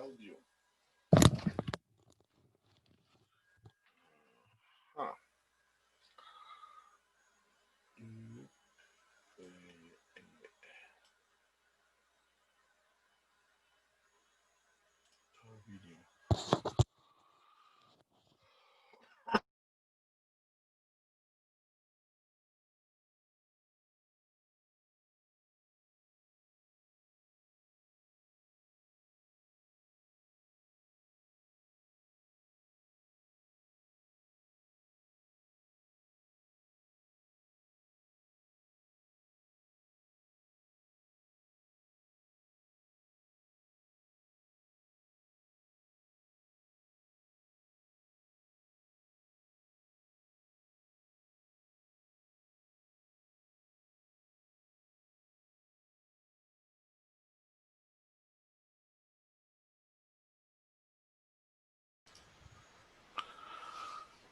audio. Ah. Video.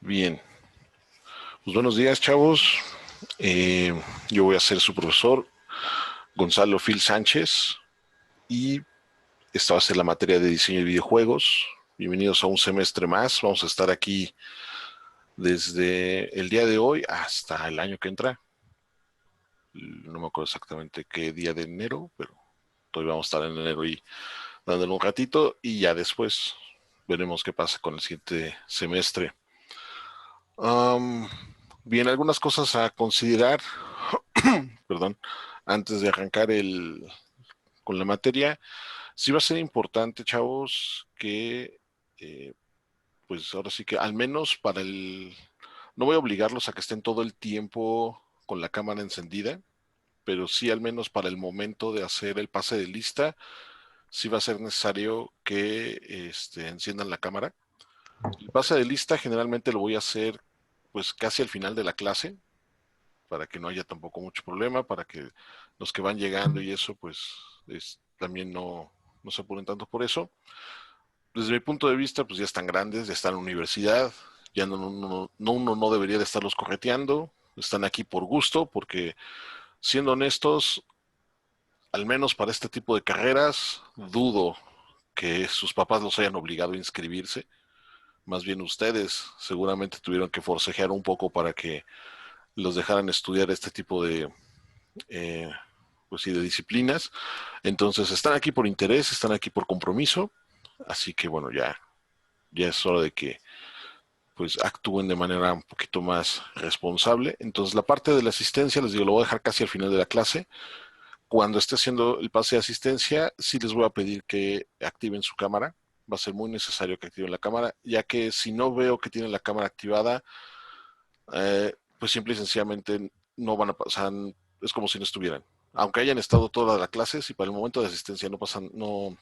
Bien, pues buenos días, chavos. Yo voy a ser su profesor, Gonzalo Phil Sánchez, y esta va a ser la materia de diseño de videojuegos. Bienvenidos a un semestre más. Vamos a estar aquí desde el día de hoy hasta el año que entra. No me acuerdo exactamente qué día de enero, pero todavía vamos a estar en enero y dándole un ratito, y ya después veremos qué pasa con el siguiente semestre. Bien, algunas cosas a considerar, perdón, antes de arrancar con la materia. Sí va a ser importante, chavos, que pues ahora sí que al menos no voy a obligarlos a que estén todo el tiempo con la cámara encendida, pero sí al menos para el momento de hacer el pase de lista, sí va a ser necesario que enciendan la cámara. El pase de lista generalmente lo voy a hacer pues casi al final de la clase, para que no haya tampoco mucho problema, para que los que van llegando y eso pues también no se apuren tanto por eso. Desde mi punto de vista pues ya están grandes, ya están en la universidad, ya uno no debería de estarlos correteando, están aquí por gusto, porque siendo honestos, al menos para este tipo de carreras, dudo que sus papás los hayan obligado a inscribirse. Más bien ustedes seguramente tuvieron que forcejear un poco para que los dejaran estudiar este tipo eh, pues sí, de disciplinas. Entonces están aquí por interés, están aquí por compromiso. Así que bueno, ya es hora de que pues actúen de manera un poquito más responsable. Entonces la parte de la asistencia, les digo, lo voy a dejar casi al final de la clase. Cuando esté haciendo el pase de asistencia, sí les voy a pedir que activen su cámara. Va a ser muy necesario que activen la cámara, ya que si no veo que tienen la cámara activada, pues simple y sencillamente no van a pasar, es como si no estuvieran. Aunque hayan estado toda la clase, si para el momento de asistencia no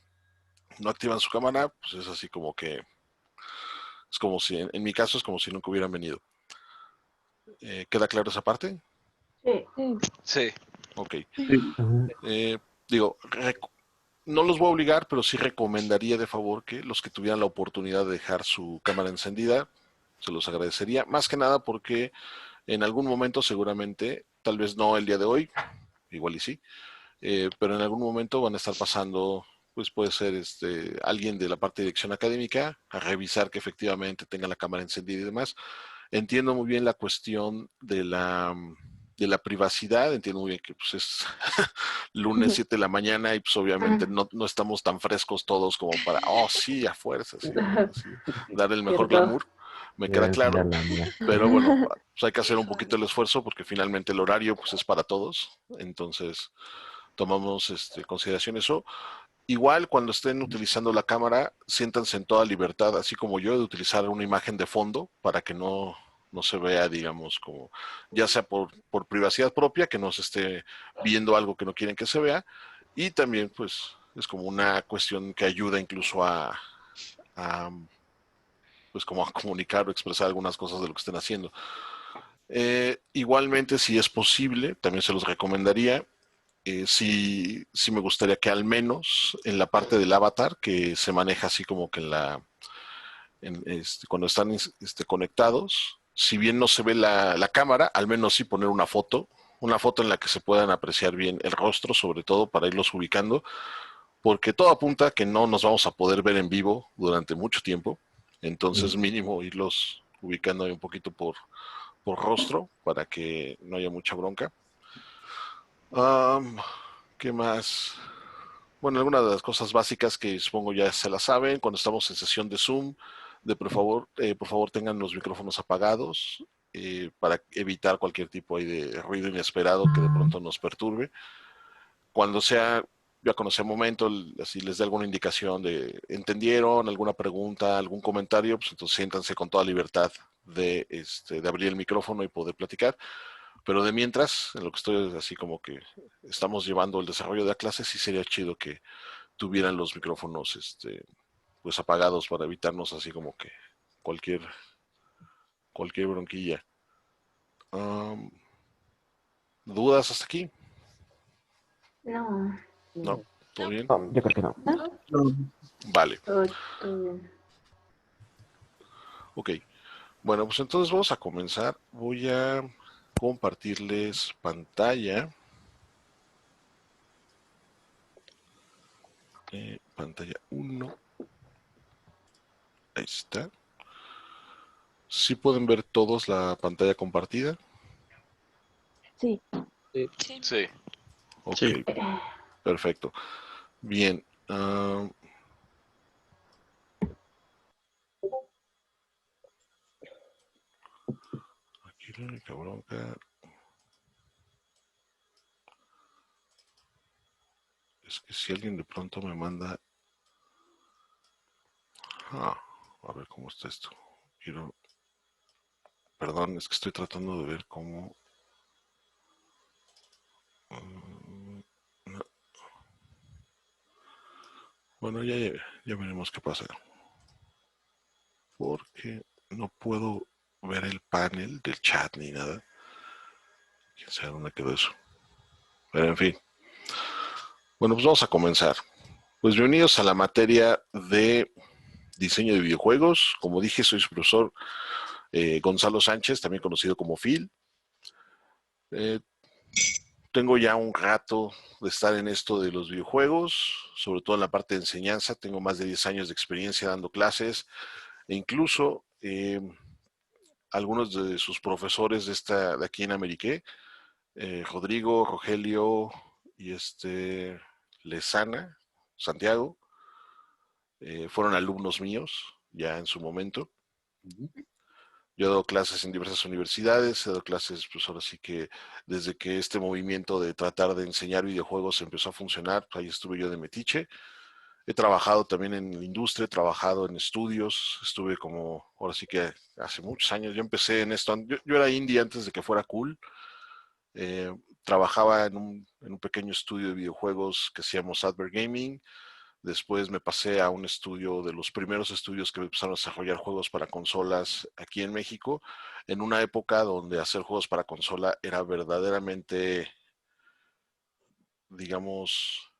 activan su cámara, pues es así como que, es como si, en mi caso, es como si nunca hubieran venido. ¿Queda claro esa parte? Sí. Sí. Ok. Digo, no los voy a obligar, pero sí recomendaría de favor que los que tuvieran la oportunidad de dejar su cámara encendida, se los agradecería. Más que nada porque en algún momento seguramente, tal vez no el día de hoy, igual y sí, pero en algún momento van a estar pasando, pues puede ser alguien de la parte de dirección académica a revisar que efectivamente tenga la cámara encendida y demás. Entiendo muy bien la cuestión de la privacidad, entiendo muy bien que pues, es lunes 7 de la mañana y pues obviamente no estamos tan frescos todos como para, oh sí, a fuerza, sí, dar el mejor glamour, me queda claro, pero bueno, pues hay que hacer un poquito el esfuerzo porque finalmente el horario pues es para todos, entonces tomamos consideración eso. Igual cuando estén utilizando la cámara, siéntanse en toda libertad, así como yo, de utilizar una imagen de fondo para que no se vea, digamos, como ya sea por privacidad propia, que no se esté viendo algo que no quieren que se vea, y también pues es como una cuestión que ayuda incluso a pues como a comunicar o expresar algunas cosas de lo que estén haciendo. Igualmente, si es posible, también se los recomendaría. Sí me gustaría que al menos en la parte del avatar, que se maneja así como que cuando están conectados, si bien no se ve la cámara, al menos sí poner una foto en la que se puedan apreciar bien el rostro, sobre todo para irlos ubicando, porque todo apunta a que no nos vamos a poder ver en vivo durante mucho tiempo, entonces mínimo irlos ubicando ahí un poquito por rostro para que no haya mucha bronca. ¿Qué más? Bueno, algunas de las cosas básicas que supongo ya se las saben, cuando estamos en sesión de Zoom, por favor tengan los micrófonos apagados para evitar cualquier tipo ahí de ruido inesperado que de pronto nos perturbe. Cuando sea, ya con ese momento, así les dé alguna indicación de entendieron, alguna pregunta, algún comentario, pues entonces siéntanse con toda libertad de abrir el micrófono y poder platicar. Pero de mientras, en lo que estoy así como que estamos llevando el desarrollo de la clase, sí sería chido que tuvieran los micrófonos pues apagados para evitarnos así como que cualquier, cualquier bronquilla. Um, ¿Dudas hasta aquí? No. ¿No? ¿Todo bien? No, yo creo que no. No. Vale. Todo bien. Ok. Bueno, pues entonces vamos a comenzar. Voy a compartirles pantalla. Pantalla 1. Ahí está. ¿Sí pueden ver todos la pantalla compartida? Sí. Sí. Ok, Sí. perfecto. Bien. Aquí la única bronca es que si alguien de pronto me manda... a ver cómo está esto. Quiero... Perdón, es que estoy tratando de ver cómo... No. Bueno, ya veremos qué pasa. Porque no puedo ver el panel del chat ni nada. Quién sabe dónde quedó eso. Pero en fin. Bueno, pues vamos a comenzar. Pues bienvenidos a la materia de diseño de videojuegos. Como dije, soy su profesor Gonzalo Sánchez, también conocido como Phil. Tengo ya un rato de estar en esto de los videojuegos, sobre todo en la parte de enseñanza. Tengo más de 10 años de experiencia dando clases e incluso algunos de sus profesores de aquí en Amérique, Rodrigo, Rogelio y Lezana, Santiago, fueron alumnos míos ya en su momento. Yo he dado clases en diversas universidades, he dado clases, pues ahora sí que desde que este movimiento de tratar de enseñar videojuegos empezó a funcionar, pues ahí estuve yo de metiche. He trabajado también en la industria, he trabajado en estudios, estuve como, ahora sí que hace muchos años, yo empecé en esto, yo era indie antes de que fuera cool. Trabajaba en un pequeño estudio de videojuegos que hacíamos Advert Gaming. Después me pasé a un estudio de los primeros estudios que empezaron a desarrollar juegos para consolas aquí en México, en una época donde hacer juegos para consola era verdaderamente, digamos,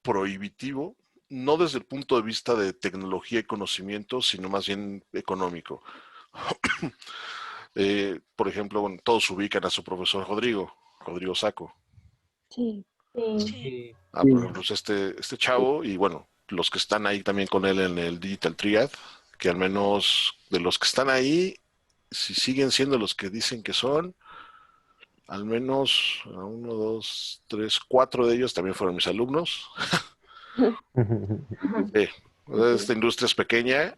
prohibitivo, no desde el punto de vista de tecnología y conocimiento, sino más bien económico. Por ejemplo, bueno, todos ubican a su profesor Rodrigo Saco. Sí. Sí. Por ejemplo, este chavo, y bueno, los que están ahí también con él en el Digital Triad, que al menos de los que están ahí, si siguen siendo los que dicen que son, al menos uno, dos, tres, cuatro de ellos también fueron mis alumnos. Esta industria es pequeña,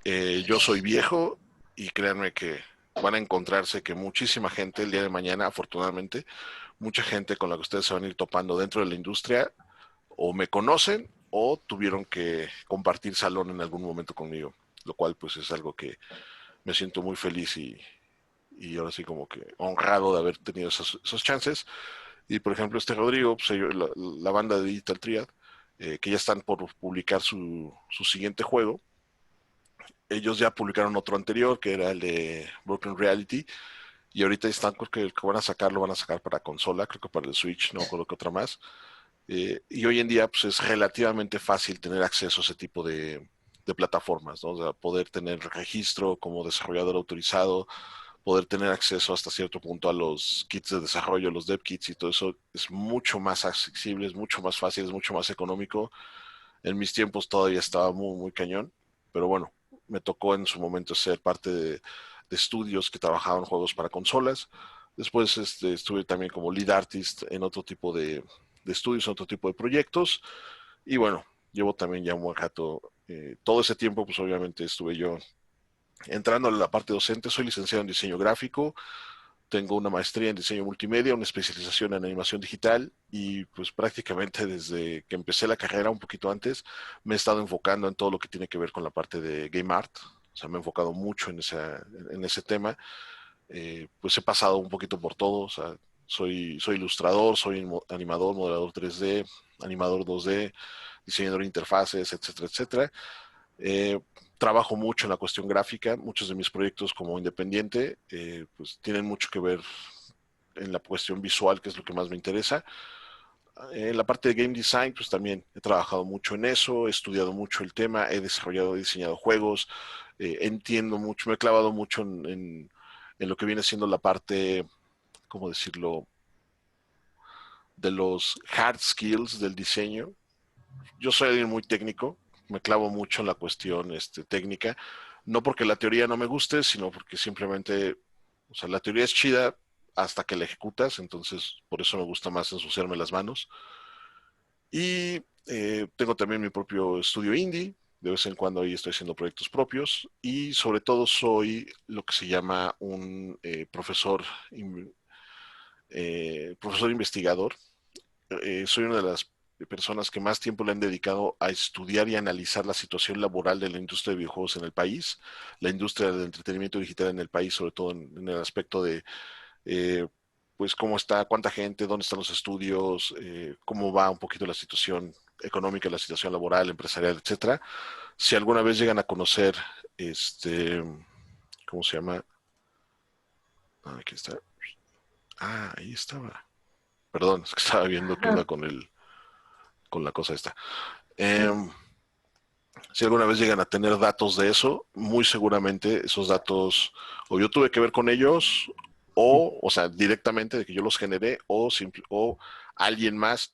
yo soy viejo y créanme que van a encontrarse que muchísima gente el día de mañana, afortunadamente, mucha gente con la que ustedes se van a ir topando dentro de la industria o me conocen o tuvieron que compartir salón en algún momento conmigo, lo cual pues es algo que me siento muy feliz y ahora sí como que honrado de haber tenido esos chances. Y por ejemplo este Rodrigo, pues la banda de Digital Triad, que ya están por publicar su siguiente juego, ellos ya publicaron otro anterior que era el de Broken Reality y ahorita están, creo que el que van a sacar lo van a sacar para consola, creo que para el Switch, no creo que otra más. Y hoy en día pues, es relativamente fácil tener acceso a ese tipo de plataformas, ¿no? O sea, poder tener registro como desarrollador autorizado, poder tener acceso hasta cierto punto a los kits de desarrollo, los dev kits y todo eso es mucho más accesible, es mucho más fácil, es mucho más económico. En mis tiempos todavía estaba muy, muy cañón, pero bueno, me tocó en su momento ser parte de estudios que trabajaban juegos para consolas. Después estuve también como lead artist en otro tipo de estudios, en otro tipo de proyectos. Y bueno, llevo también ya un buen rato. Todo ese tiempo, pues obviamente estuve yo entrando a la parte docente. Soy licenciado en diseño gráfico, tengo una maestría en diseño multimedia, una especialización en animación digital y pues prácticamente desde que empecé la carrera, un poquito antes, me he estado enfocando en todo lo que tiene que ver con la parte de game art. O sea, me he enfocado mucho en ese tema. Pues he pasado un poquito por todo. O sea, soy ilustrador, soy animador, modelador 3D, animador 2D, diseñador de interfaces, etcétera, etcétera. Eh, Trabajo mucho en la cuestión gráfica. Muchos de mis proyectos como independiente pues tienen mucho que ver en la cuestión visual, que es lo que más me interesa. En la parte de game design, pues también he trabajado mucho en eso, he estudiado mucho el tema, he desarrollado, he diseñado juegos, entiendo mucho, me he clavado mucho en lo que viene siendo la parte, ¿cómo decirlo?, de los hard skills del diseño. Yo soy alguien muy técnico, me clavo mucho en la cuestión técnica, no porque la teoría no me guste, sino porque simplemente, o sea, la teoría es chida hasta que la ejecutas, entonces por eso me gusta más ensuciarme las manos. Y tengo también mi propio estudio indie, de vez en cuando ahí estoy haciendo proyectos propios y sobre todo soy lo que se llama un profesor investigador. Soy una de las personas que más tiempo le han dedicado a estudiar y analizar la situación laboral de la industria de videojuegos en el país, la industria del entretenimiento digital en el país, sobre todo en el aspecto de eh, pues cómo está, cuánta gente, dónde están los estudios, cómo va un poquito la situación económica, la situación laboral, empresarial, etcétera. Si alguna vez llegan a conocer este, ¿cómo se llama? Ah, aquí está. Ah, ahí estaba. Perdón, es que estaba viendo qué onda con la cosa esta. Si alguna vez llegan a tener datos de eso, muy seguramente esos datos o yo tuve que ver con ellos o sea, directamente de que yo los generé o alguien más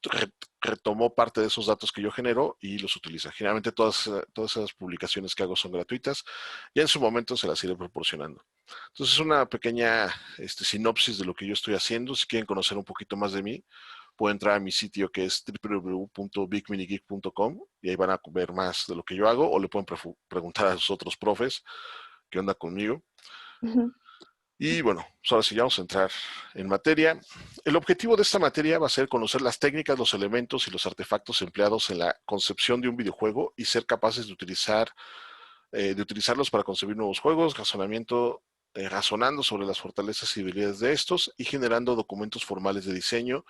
retomó parte de esos datos que yo genero y los utiliza. Generalmente todas esas publicaciones que hago son gratuitas y en su momento se las iré proporcionando. Entonces es una pequeña sinopsis de lo que yo estoy haciendo. Si quieren conocer un poquito más de mí, pueden entrar a mi sitio que es www.bigminigeek.com y ahí van a ver más de lo que yo hago o le pueden preguntar a sus otros profes qué onda conmigo. Y bueno, pues ahora sí ya vamos a entrar en materia. El objetivo de esta materia va a ser conocer las técnicas, los elementos y los artefactos empleados en la concepción de un videojuego y ser capaces de utilizarlos para concebir nuevos juegos, razonando sobre las fortalezas y debilidades de estos y generando documentos formales de diseño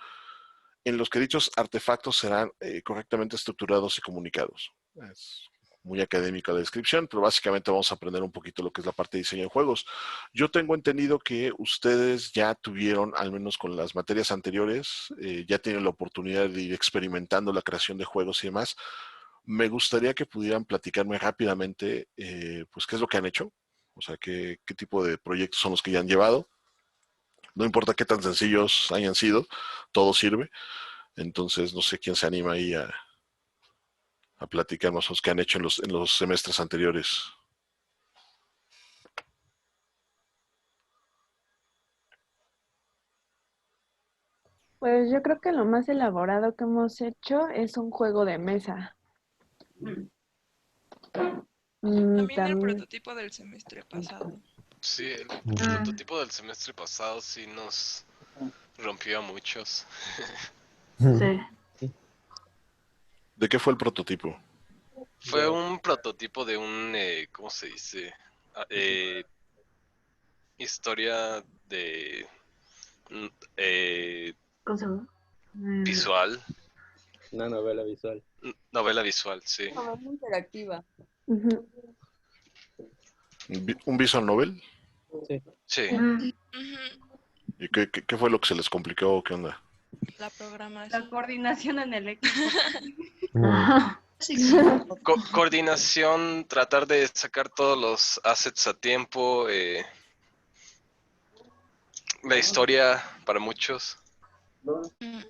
en los que dichos artefactos serán correctamente estructurados y comunicados. Es muy académica la descripción, pero básicamente vamos a aprender un poquito lo que es la parte de diseño de juegos. Yo tengo entendido que ustedes ya tuvieron, al menos con las materias anteriores, ya tienen la oportunidad de ir experimentando la creación de juegos y demás. Me gustaría que pudieran platicarme rápidamente, pues, qué es lo que han hecho, o sea, qué tipo de proyectos son los que ya han llevado. No importa qué tan sencillos hayan sido, todo sirve. Entonces, no sé quién se anima ahí a platicarnos los que han hecho en los semestres anteriores. Pues yo creo que lo más elaborado que hemos hecho es un juego de mesa. También el También, prototipo del semestre pasado. Sí, el prototipo del semestre pasado sí nos rompió a muchos. Sí. ¿De qué fue el prototipo? Fue un prototipo de un, ¿cómo se dice? Ah, historia de ¿Cómo se llama? visual, Una novela visual. novela visual, sí. Novela interactiva. ujú. ¿Un visual novel? Sí. Sí. Ujú. ¿Y qué fue lo que se les complicó? ¿Qué onda? La programación. La coordinación en el equipo. Ajá. Coordinación, tratar de sacar todos los assets a tiempo, La historia para muchos. Mm.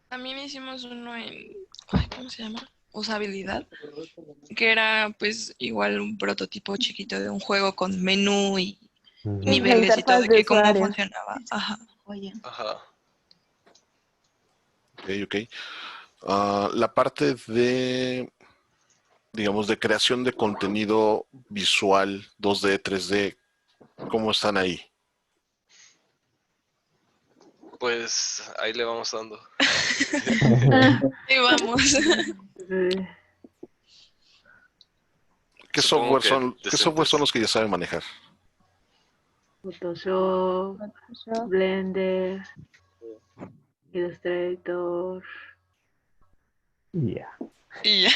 También hicimos uno en, ay, ¿cómo se llama? Usabilidad, que era pues igual un prototipo chiquito de un juego con menú y La niveles y todo, interfaz de que cómo usuario. funcionaba. Ajá. Oye. Ajá. Ok. La parte de, digamos, de creación de contenido visual 2D, 3D, ¿cómo están ahí? Pues ahí le vamos dando. Ahí vamos. ¿Qué Supongo software que son, qué software son decentes. los que ya saben manejar? Photoshop, Photoshop. Blender, Illustrator. Ya. Y ya.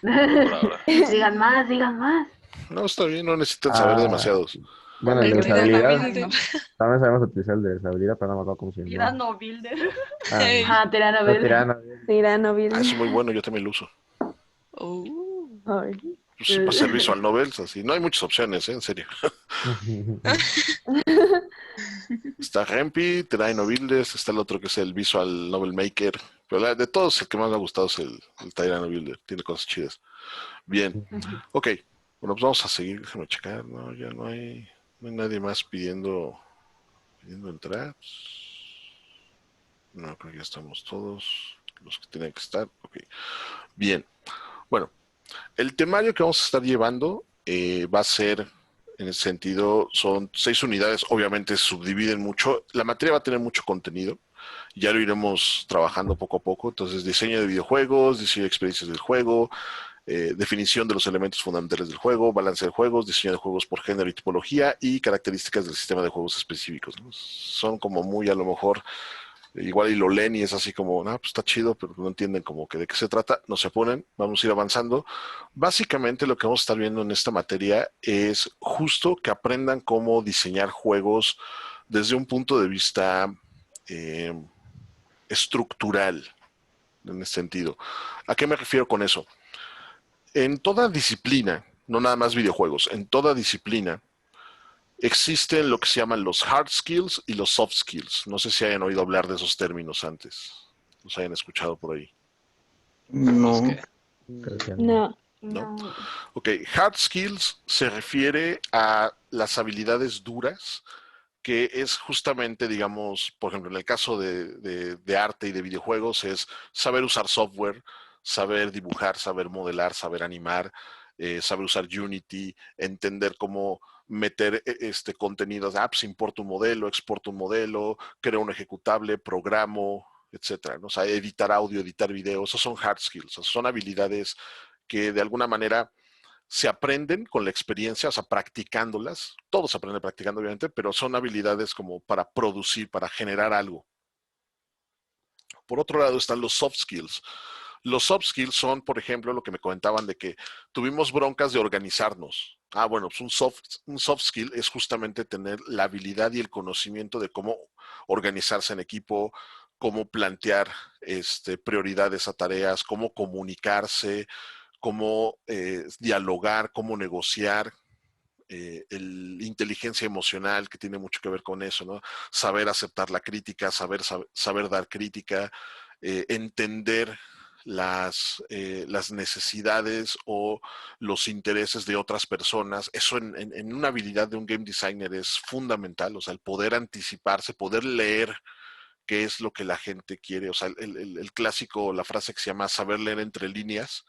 Por ahora. Digan más, digan más. No, está bien, no necesitan saber demasiados. Bueno, el El de usabilidad, Tiranobuilder. también sabemos utilizar el de usabilidad, pero no me acuerdo cómo se llama. Tirano Builder. Ah, Ey. Ah, Tirano no, Builder. tirano. Tirano Ah, eso es muy Builder. bueno, yo también lo uso. Oh. Ay. Pues sí, para hacer visual novels, así. No hay muchas opciones, en serio. Está Rempi, Terraino Builders, está el otro que es el Visual Novel Maker. Pero de todos, el que más me ha gustado es el Terraino Builder. Tiene cosas chidas. Bien. Ok. Bueno, pues vamos a seguir. Déjame checar. No, ya no hay nadie más pidiendo entrar. No, creo que ya estamos todos los que tienen que estar. Ok. Bien. Bueno, el temario que vamos a estar llevando va a ser, en ese sentido, son 6 unidades, obviamente se subdividen mucho, la materia va a tener mucho contenido, ya lo iremos trabajando poco a poco, entonces diseño de videojuegos, diseño de experiencias del juego, definición de los elementos fundamentales del juego, balance de juegos, diseño de juegos por género y tipología y características del sistema de juegos específicos, ¿no? Son como muy a lo mejor igual y lo leen y es así como, pues está chido, pero no entienden como que de qué se trata, no se ponen, vamos a ir avanzando. Básicamente lo que vamos a estar viendo en esta materia es justo que aprendan cómo diseñar juegos desde un punto de vista eh, estructural, en ese sentido. ¿A qué me refiero con eso? En toda disciplina, no nada más videojuegos, en toda disciplina, existen lo que se llaman los hard skills y los soft skills. No sé si hayan oído hablar de esos términos antes. Los hayan escuchado por ahí. ¿Los No. qué? Creo que No. ¿No? Ok, hard skills se refiere a las habilidades duras, que es justamente, digamos, por ejemplo, en el caso de arte y de videojuegos, es saber usar software, saber dibujar, saber modelar, saber animar, saber usar Unity, entender cómo meter contenidos, pues importo un modelo, exporto un modelo, creo un ejecutable, programo, etcétera, ¿no? O sea, editar audio, editar video, esos son hard skills, son habilidades que de alguna manera se aprenden con la experiencia, o sea, practicándolas. Todo se aprende practicando, obviamente, pero son habilidades como para producir, para generar algo. Por otro lado están los soft skills. Los soft skills son, por ejemplo, lo que me comentaban de que tuvimos broncas de organizarnos. Bueno, pues un soft skill es justamente tener la habilidad y el conocimiento de cómo organizarse en equipo, cómo plantear prioridades a tareas, cómo comunicarse, cómo dialogar, cómo negociar, inteligencia emocional, que tiene mucho que ver con eso, ¿no? Saber aceptar la crítica, saber dar crítica, entender las necesidades o los intereses de otras personas. Eso en una habilidad de un game designer es fundamental, o sea, el poder anticiparse, poder leer qué es lo que la gente quiere, o sea, el clásico, la frase que se llama saber leer entre líneas,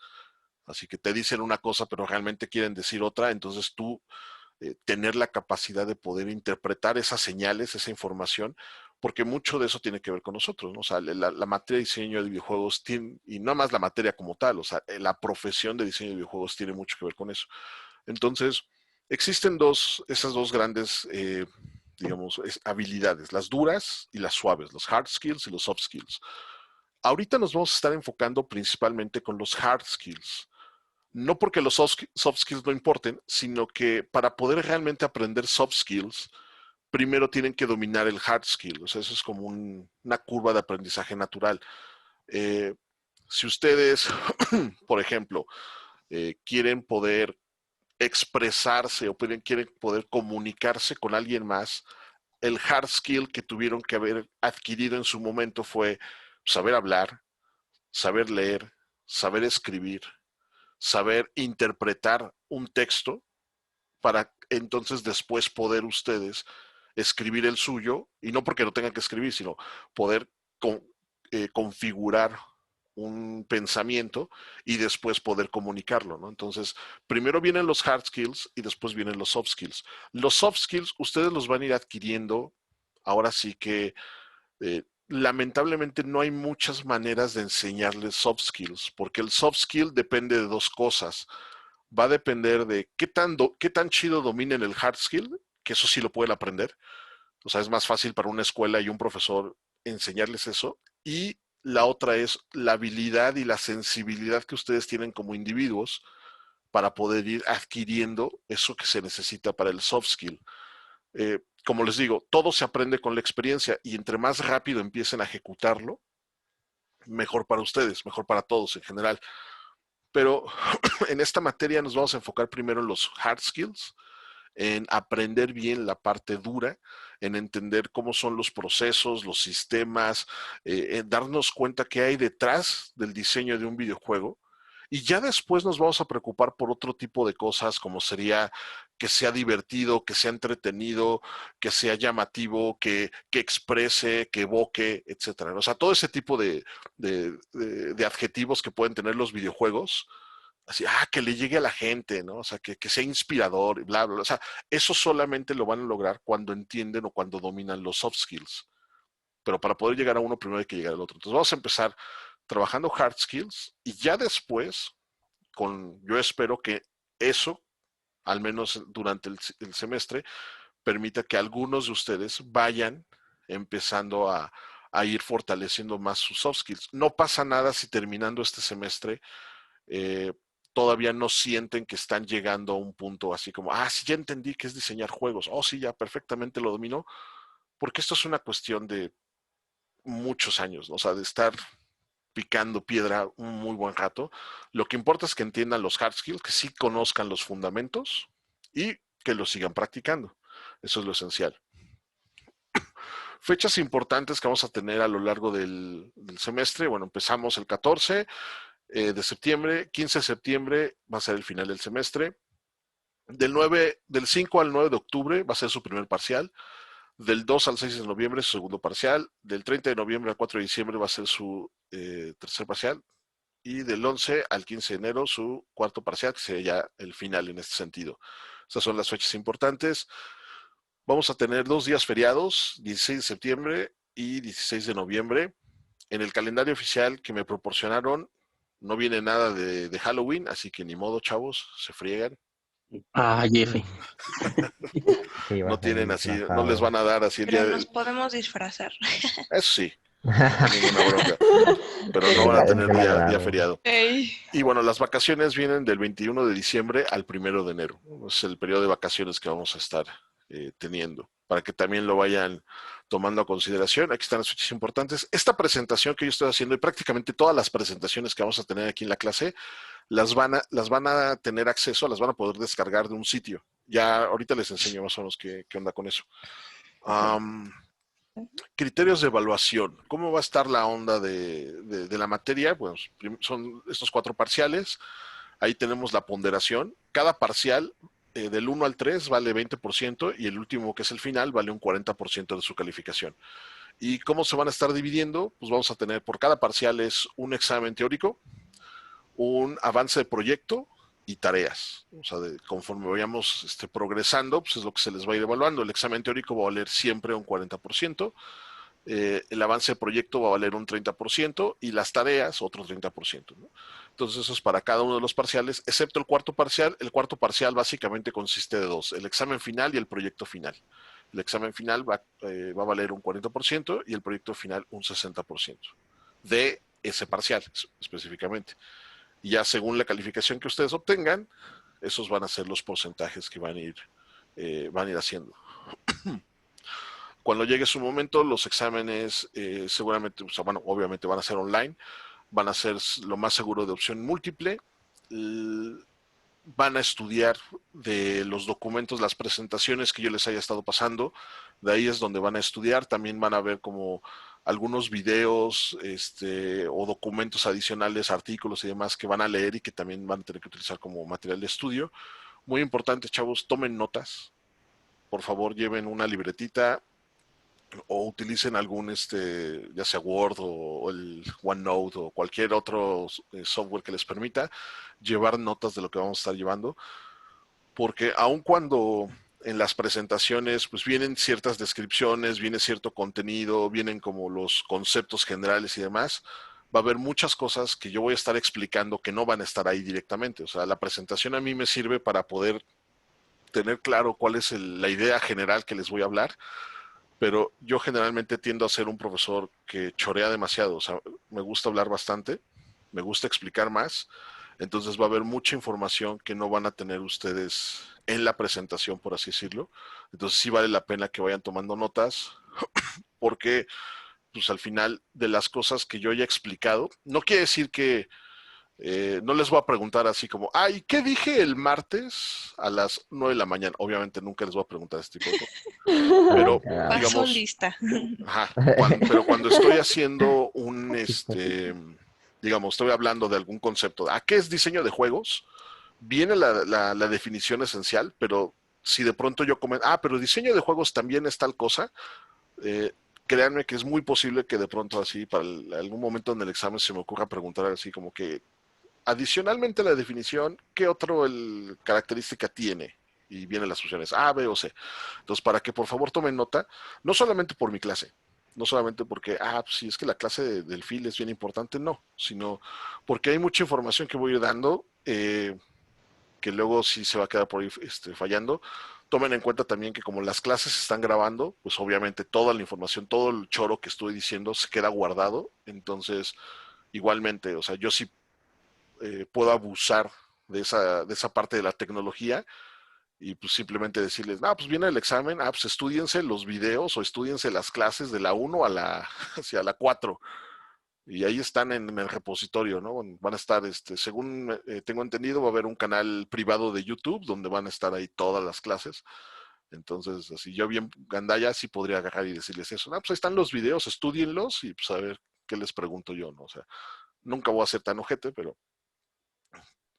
así que te dicen una cosa pero realmente quieren decir otra, entonces tú tener la capacidad de poder interpretar esas señales, esa información, porque mucho de eso tiene que ver con nosotros, ¿no? O sea, la materia de diseño de videojuegos tiene, y no más la materia como tal, o sea, la profesión de diseño de videojuegos tiene mucho que ver con eso. Entonces, existen esas dos grandes, digamos, habilidades, las duras y las suaves, los hard skills y los soft skills. Ahorita nos vamos a estar enfocando principalmente con los hard skills. No porque los soft skills no importen, sino que para poder realmente aprender soft skills, primero tienen que dominar el hard skill. O sea, eso es como una curva de aprendizaje natural. Si ustedes, por ejemplo, quieren poder expresarse o quieren poder comunicarse con alguien más el hard skill que tuvieron que haber adquirido en su momento fue saber hablar, saber leer, saber escribir, saber interpretar un texto para entonces después poder ustedes escribir el suyo, y no porque no tengan que escribir, sino poder configurar un pensamiento y después poder comunicarlo, ¿no? Entonces, primero vienen los hard skills y después vienen los soft skills. Los soft skills ustedes los van a ir adquiriendo, ahora sí que lamentablemente no hay muchas maneras de enseñarles soft skills, porque el soft skill depende de dos cosas. Va a depender de qué tan chido dominen el hard skill, que eso sí lo pueden aprender. O sea, es más fácil para una escuela y un profesor enseñarles eso. Y la otra es la habilidad y la sensibilidad que ustedes tienen como individuos para poder ir adquiriendo eso que se necesita para el soft skill. Como les digo, todo se aprende con la experiencia y entre más rápido empiecen a ejecutarlo, mejor para ustedes, mejor para todos en general. Pero en esta materia nos vamos a enfocar primero en los hard skills, en aprender bien la parte dura, en entender cómo son los procesos, los sistemas, en darnos cuenta qué hay detrás del diseño de un videojuego. Y ya después nos vamos a preocupar por otro tipo de cosas, como sería que sea divertido, que sea entretenido, que sea llamativo, que exprese, que evoque, etcétera. O sea, todo ese tipo de adjetivos que pueden tener los videojuegos, así, que le llegue a la gente, ¿no? O sea, que sea inspirador, y bla, bla, bla. O sea, eso solamente lo van a lograr cuando entienden o cuando dominan los soft skills. Pero para poder llegar a uno, primero hay que llegar al otro. Entonces vamos a empezar trabajando hard skills y ya después, yo espero que eso, al menos durante el semestre, permita que algunos de ustedes vayan empezando a ir fortaleciendo más sus soft skills. No pasa nada si terminando este semestre todavía no sienten que están llegando a un punto así como, sí, ya entendí que es diseñar juegos, sí, ya perfectamente lo domino, porque esto es una cuestión de muchos años, ¿no? O sea, de estar picando piedra un muy buen rato. Lo que importa es que entiendan los hard skills, que sí conozcan los fundamentos y que los sigan practicando. Eso es lo esencial. Fechas importantes que vamos a tener a lo largo del semestre. Bueno, empezamos el 14 de septiembre, 15 de septiembre va a ser el final del semestre. Del 5 al 9 de octubre va a ser su primer parcial. Del 2 al 6 de noviembre su segundo parcial. Del 30 de noviembre al 4 de diciembre va a ser su tercer parcial. Y del 11 al 15 de enero su cuarto parcial, que sería ya el final en este sentido. Estas son las fechas importantes. Vamos a tener 2 días feriados, 16 de septiembre y 16 de noviembre. En el calendario oficial que me proporcionaron no viene nada de Halloween, así que ni modo, chavos, se friegan. Jefe. No tienen así, no les van a dar así el Pero día nos podemos disfrazar. Eso sí, ninguna bronca. Pero no van a tener día feriado. Ey. Y bueno, las vacaciones vienen del 21 de diciembre al 1 de enero. Es el periodo de vacaciones que vamos a estar teniendo, para que también lo vayan tomando a consideración. Aquí están las fechas importantes. Esta presentación que yo estoy haciendo y prácticamente todas las presentaciones que vamos a tener aquí en la clase, las van a tener acceso, las van a poder descargar de un sitio. Ya ahorita les enseño más o menos qué onda con eso. Criterios de evaluación. ¿Cómo va a estar la onda de la materia? Pues son estos 4 parciales. Ahí tenemos la ponderación. Cada parcial del 1 al 3 vale 20% y el último, que es el final, vale un 40% de su calificación. ¿Y cómo se van a estar dividiendo? Pues vamos a tener por cada parcial es un examen teórico, un avance de proyecto y tareas. O sea, conforme vayamos progresando, pues es lo que se les va a ir evaluando. El examen teórico va a valer siempre un 40%, el avance de proyecto va a valer un 30% y las tareas otro 30%, ¿no? Entonces eso es para cada uno de los parciales, excepto el cuarto parcial. El cuarto parcial básicamente consiste de 2, el examen final y el proyecto final. El examen final va a valer un 40% y el proyecto final un 60% de ese parcial específicamente. Y ya según la calificación que ustedes obtengan, esos van a ser los porcentajes que van a ir haciendo. Cuando llegue su momento, los exámenes seguramente, obviamente van a ser online, van a ser lo más seguro de opción múltiple. van a estudiar de los documentos, las presentaciones que yo les haya estado pasando. De ahí es donde van a estudiar. También van a ver como algunos videos o documentos adicionales, artículos y demás que van a leer y que también van a tener que utilizar como material de estudio. Muy importante, chavos, tomen notas. Por favor, lleven una libretita o utilicen algún, ya sea Word o el OneNote o cualquier otro software que les permita llevar notas de lo que vamos a estar llevando, porque aun cuando en las presentaciones pues vienen ciertas descripciones, viene cierto contenido, vienen como los conceptos generales y demás, va a haber muchas cosas que yo voy a estar explicando que no van a estar ahí directamente. O sea, la presentación a mí me sirve para poder tener claro cuál es la idea general que les voy a hablar, pero yo generalmente tiendo a ser un profesor que chorea demasiado. O sea, me gusta hablar bastante, me gusta explicar más, entonces va a haber mucha información que no van a tener ustedes en la presentación, por así decirlo. Entonces sí vale la pena que vayan tomando notas, porque pues al final de las cosas que yo haya explicado, no quiere decir que no les voy a preguntar así como, ay, ¿qué dije el martes a las 9 de la mañana? Obviamente nunca les voy a preguntar este tipo de cosas. Pero, Ah, Paso digamos, lista. ajá, pero cuando estoy haciendo digamos, estoy hablando de algún concepto, ¿a qué es diseño de juegos? Viene la definición esencial, pero si de pronto yo comento, pero diseño de juegos también es tal cosa, eh, créanme que es muy posible que de pronto así, para algún momento en el examen se me ocurra preguntar así como que, adicionalmente a la definición, ¿qué otro característica tiene? Y vienen las opciones A, B o C. Entonces, para que por favor tomen nota, no solamente por mi clase, no solamente porque, pues sí, es que la clase del FIL es bien importante, no, sino porque hay mucha información que voy a ir dando, que luego sí se va a quedar por ahí fallando. Tomen en cuenta también que como las clases se están grabando, pues obviamente toda la información, todo el choro que estoy diciendo se queda guardado. Entonces, igualmente, o sea, yo sí puedo abusar de esa parte de la tecnología y pues simplemente decirles, pues viene el examen, pues estudiense los videos o estudiense las clases de la 1 a la, hacia la 4 y ahí están en el repositorio, ¿no? Van a estar, según tengo entendido, va a haber un canal privado de YouTube donde van a estar ahí todas las clases. Entonces, así yo bien gandalla sí podría agarrar y decirles eso. Pues ahí están los videos, estudienlos y pues a ver qué les pregunto yo, ¿no? O sea, nunca voy a ser tan ojete, pero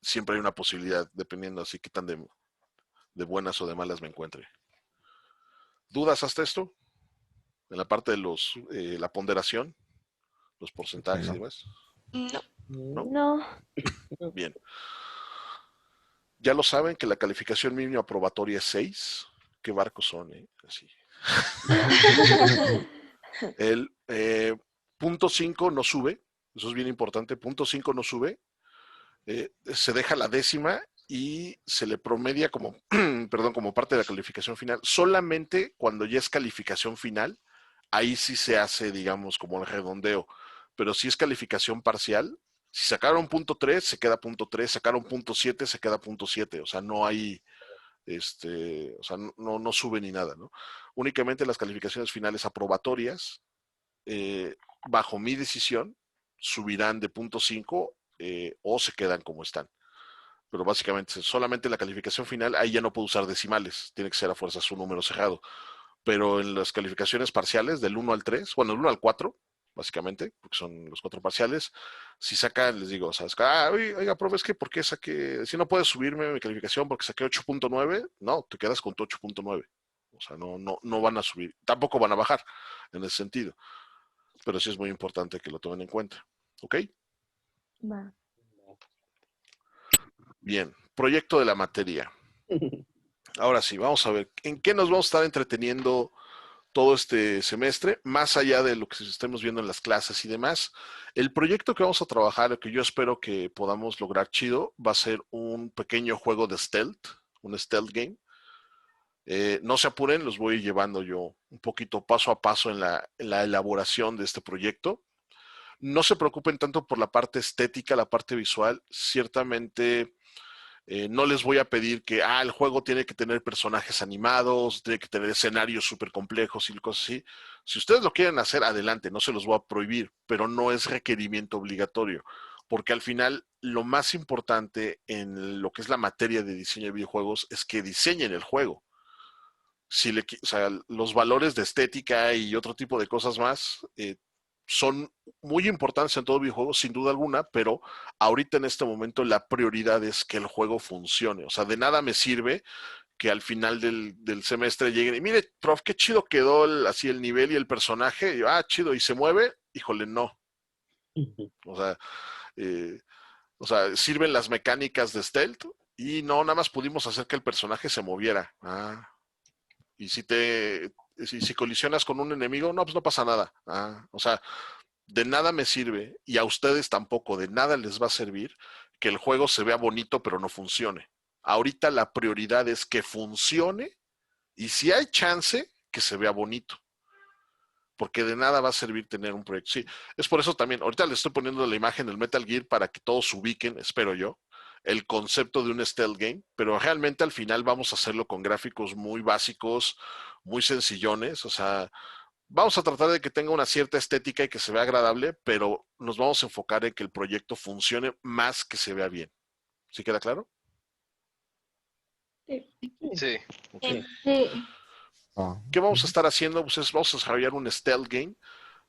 siempre hay una posibilidad, dependiendo así qué tan de buenas o de malas me encuentre. ¿Dudas hasta esto? En la parte de la ponderación, los porcentajes y demás. No. ¿No? No. Bien. Ya lo saben que la calificación mínima aprobatoria es 6. ¿Qué barcos son, Así. El punto 5 no sube. Eso es bien importante. Punto 5 no sube. Se deja la décima y se le promedia como, perdón, como parte de la calificación final. Solamente cuando ya es calificación final, ahí sí se hace, digamos, como el redondeo. Pero si es calificación parcial, si sacaron punto 3, se queda punto 3, sacaron punto 7, se queda punto 7. O sea, no hay, o sea, no sube ni nada, ¿no? Únicamente las calificaciones finales aprobatorias, bajo mi decisión, subirán de punto 5 o se quedan como están. Pero básicamente solamente la calificación final, ahí ya no puedo usar decimales, tiene que ser a fuerzas un número cerrado. Pero en las calificaciones parciales, del 1 al 3, bueno, del 1 al 4, básicamente, porque son los 4 parciales, si sacan, les digo, ¿sabes? Oiga, profe, es que ¿por qué saqué? Si no puedes subirme mi calificación porque saqué 8.9, no, te quedas con tu 8.9. O sea, no van a subir, tampoco van a bajar en ese sentido. Pero sí es muy importante que lo tomen en cuenta. ¿Ok? Va. Bien, proyecto de la materia. Ahora sí, vamos a ver, ¿en qué nos vamos a estar entreteniendo todo este semestre? Más allá de lo que estemos viendo en las clases y demás, el proyecto que vamos a trabajar, lo que yo espero que podamos lograr chido, va a ser un pequeño juego de stealth, un stealth game. No se apuren, los voy llevando yo un poquito paso a paso en la elaboración de este proyecto. No se preocupen tanto por la parte estética, la parte visual. Ciertamente no les voy a pedir que el juego tiene que tener personajes animados, tiene que tener escenarios súper complejos y cosas así. Si ustedes lo quieren hacer, adelante, no se los voy a prohibir, pero no es requerimiento obligatorio. porque al final lo más importante en lo que es la materia de diseño de videojuegos es que diseñen el juego. O sea, los valores de estética y otro tipo de cosas más son muy importantes en todo videojuego, sin duda alguna, pero ahorita en este momento la prioridad es que el juego funcione. O sea, de nada me sirve que al final del semestre lleguen y mire, prof, qué chido quedó así el nivel y el personaje. Y yo, chido, y se mueve. Híjole, no. O sea, eh, sirven las mecánicas de stealth y no, nada más pudimos hacer que el personaje se moviera. Y si colisionas con un enemigo, no, pues no pasa nada. O sea, de nada me sirve, y a ustedes tampoco, de nada les va a servir que el juego se vea bonito pero no funcione. Ahorita la prioridad es que funcione y si hay chance, que se vea bonito. Porque de nada va a servir tener un proyecto. Sí, es por eso también, ahorita les estoy poniendo la imagen del Metal Gear para que todos ubiquen, espero yo, el concepto de un stealth game, pero realmente al final vamos a hacerlo con gráficos muy básicos, muy sencillones, o sea, vamos a tratar de que tenga una cierta estética y que se vea agradable, pero nos vamos a enfocar en que el proyecto funcione más que se vea bien. ¿Sí queda claro? Sí. Okay. Sí. ¿Qué vamos a estar haciendo? Pues vamos a desarrollar un stealth game.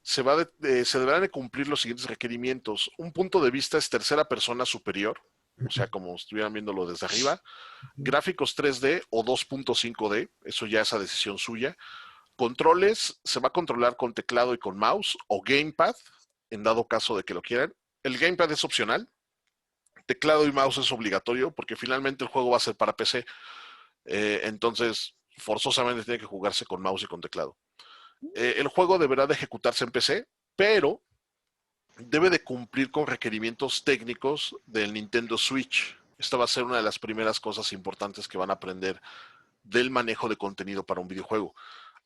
Se deberán de cumplir los siguientes requerimientos. Un punto de vista es tercera persona superior, o sea, como estuvieran viéndolo desde arriba. Gráficos 3D o 2.5D, eso ya es a decisión suya. Controles, se va a controlar con teclado y con mouse o gamepad, en dado caso de que lo quieran. El gamepad es opcional. Teclado y mouse es obligatorio porque finalmente el juego va a ser para PC. Entonces, forzosamente tiene que jugarse con mouse y con teclado. El juego deberá de ejecutarse en PC, pero debe de cumplir con requerimientos técnicos del Nintendo Switch. Esta va a ser una de las primeras cosas importantes que van a aprender del manejo de contenido para un videojuego.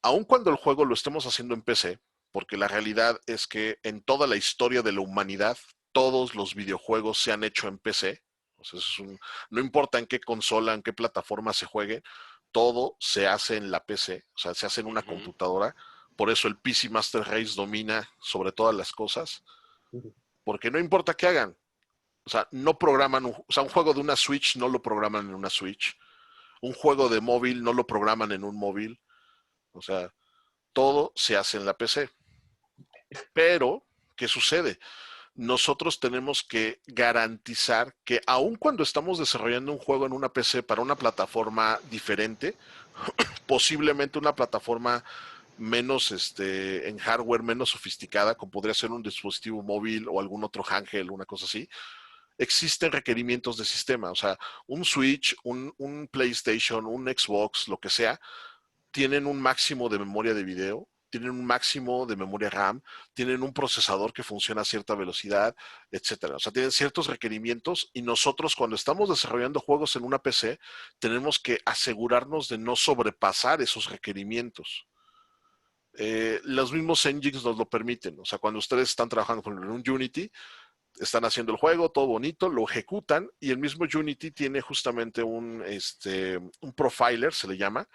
Aun cuando el juego lo estemos haciendo en PC, porque la realidad es que en toda la historia de la humanidad, todos los videojuegos se han hecho en PC. O sea, no importa en qué consola, en qué plataforma se juegue, todo se hace en la PC, o sea, se hace en una computadora. Por eso el PC Master Race domina sobre todas las cosas. Porque no importa qué hagan. O sea, no programan, un juego de una Switch no lo programan en una Switch. Un juego de móvil no lo programan en un móvil. O sea, todo se hace en la PC. Pero, ¿qué sucede? Nosotros tenemos que garantizar que aun cuando estamos desarrollando un juego en una PC para una plataforma diferente, posiblemente una plataforma menos en hardware, menos sofisticada, como podría ser un dispositivo móvil o algún otro handheld, una cosa así, existen requerimientos de sistema. O sea, un Switch, un PlayStation, un Xbox, lo que sea, tienen un máximo de memoria de video, tienen un máximo de memoria RAM, tienen un procesador que funciona a cierta velocidad, etcétera. O sea, tienen ciertos requerimientos y nosotros cuando estamos desarrollando juegos en una PC tenemos que asegurarnos de no sobrepasar esos requerimientos. Los mismos engines nos lo permiten. O sea, cuando ustedes están trabajando con un Unity, están haciendo el juego, todo bonito, lo ejecutan y el mismo Unity tiene justamente un profiler, se le llama,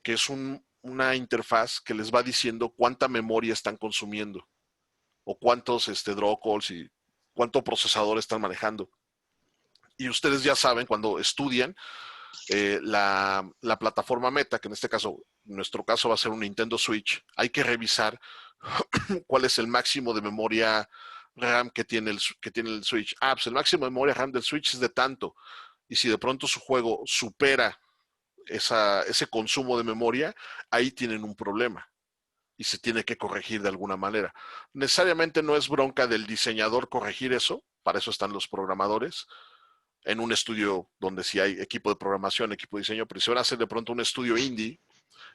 que es una interfaz que les va diciendo cuánta memoria están consumiendo o cuántos draw calls y cuánto procesador están manejando. Y ustedes ya saben, cuando estudian la plataforma meta, que en este caso, en nuestro caso va a ser un Nintendo Switch, hay que revisar cuál es el máximo de memoria RAM que tiene el Switch. Pues el máximo de memoria RAM del Switch es de tanto. Y si de pronto su juego supera ese consumo de memoria, ahí tienen un problema y se tiene que corregir de alguna manera. Necesariamente no es bronca del diseñador corregir eso, para eso están los programadores, en un estudio donde sí hay equipo de programación, equipo de diseño, pero si van a hacer de pronto un estudio indie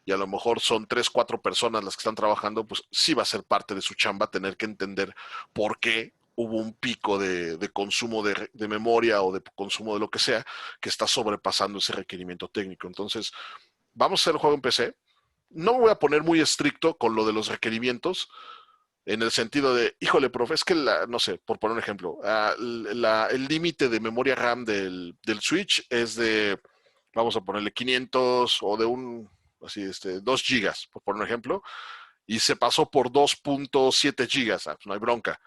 y a lo mejor son 3, 4 personas las que están trabajando, pues sí va a ser parte de su chamba tener que entender por qué hubo un pico de consumo de memoria o de consumo de lo que sea que está sobrepasando ese requerimiento técnico. Entonces, vamos a hacer el juego en PC. No me voy a poner muy estricto con lo de los requerimientos, en el sentido de, híjole, profe, es que, no sé, por poner un ejemplo, el límite de memoria RAM del Switch es de, vamos a ponerle 500 o de 2 gigas, por poner un ejemplo, y se pasó por 2.7 gigas, pues no hay bronca.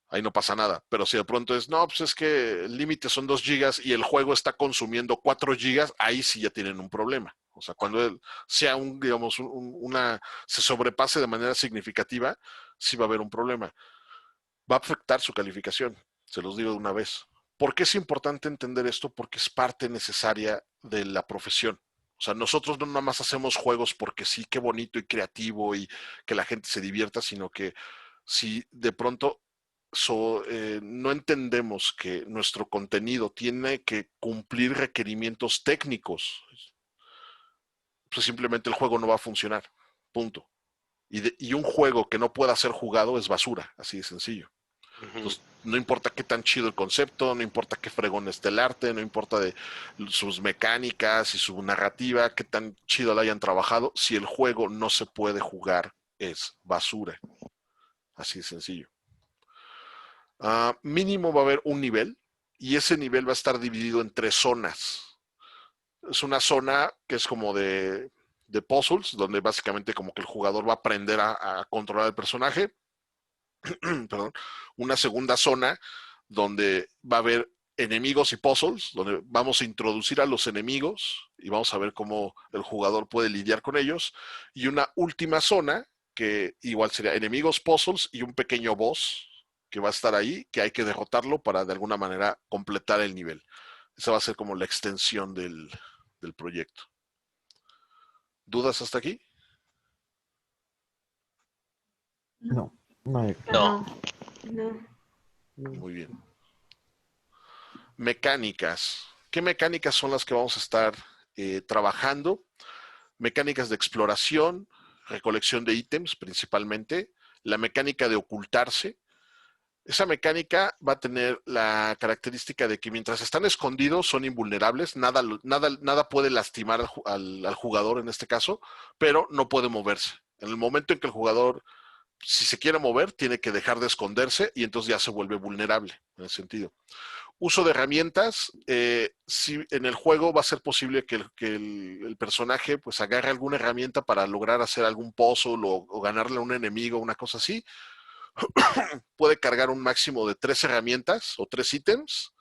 ahí no pasa nada. Pero si de pronto es, no, pues es que el límite son 2 gigas y el juego está consumiendo 4 gigas, ahí sí ya tienen un problema. O sea, cuando sea digamos, se sobrepase de manera significativa, sí va a haber un problema. Va a afectar su calificación, se los digo de una vez. ¿Por qué es importante entender esto? Porque es parte necesaria de la profesión. O sea, nosotros no nada más hacemos juegos porque sí, qué bonito y creativo y que la gente se divierta, sino que si de pronto no entendemos que nuestro contenido tiene que cumplir requerimientos técnicos, pues simplemente el juego no va a funcionar. Punto. Y un juego que no pueda ser jugado es basura, así de sencillo. Entonces, no importa qué tan chido el concepto, no importa qué fregón esté el arte, no importa de sus mecánicas y su narrativa, qué tan chido la hayan trabajado, si el juego no se puede jugar, es basura. Así de sencillo. Mínimo va a haber un nivel y ese nivel va a estar dividido en 3 zonas. Es una zona que es como de puzzles, donde básicamente como que el jugador va a aprender a controlar el personaje. Perdón. Una segunda zona donde va a haber enemigos y puzzles, donde vamos a introducir a los enemigos y vamos a ver cómo el jugador puede lidiar con ellos. Y una última zona que igual sería enemigos, puzzles y un pequeño boss que va a estar ahí, que hay que derrotarlo para de alguna manera completar el nivel. Esa va a ser como la extensión del proyecto. ¿Dudas hasta aquí? No, no hay. No. No. Muy bien. Mecánicas. ¿Qué mecánicas son las que vamos a estar trabajando? Mecánicas de exploración, recolección de ítems principalmente, la mecánica de ocultarse. Esa mecánica va a tener la característica de que mientras están escondidos son invulnerables, nada puede lastimar al jugador en este caso, pero no puede moverse. En el momento en que el jugador, si se quiere mover, tiene que dejar de esconderse y entonces ya se vuelve vulnerable en ese sentido. Uso de herramientas, si en el juego va a ser posible que el personaje pues agarre alguna herramienta para lograr hacer algún puzzle o ganarle a un enemigo, una cosa así. Puede cargar un máximo de 3 herramientas o 3 ítems.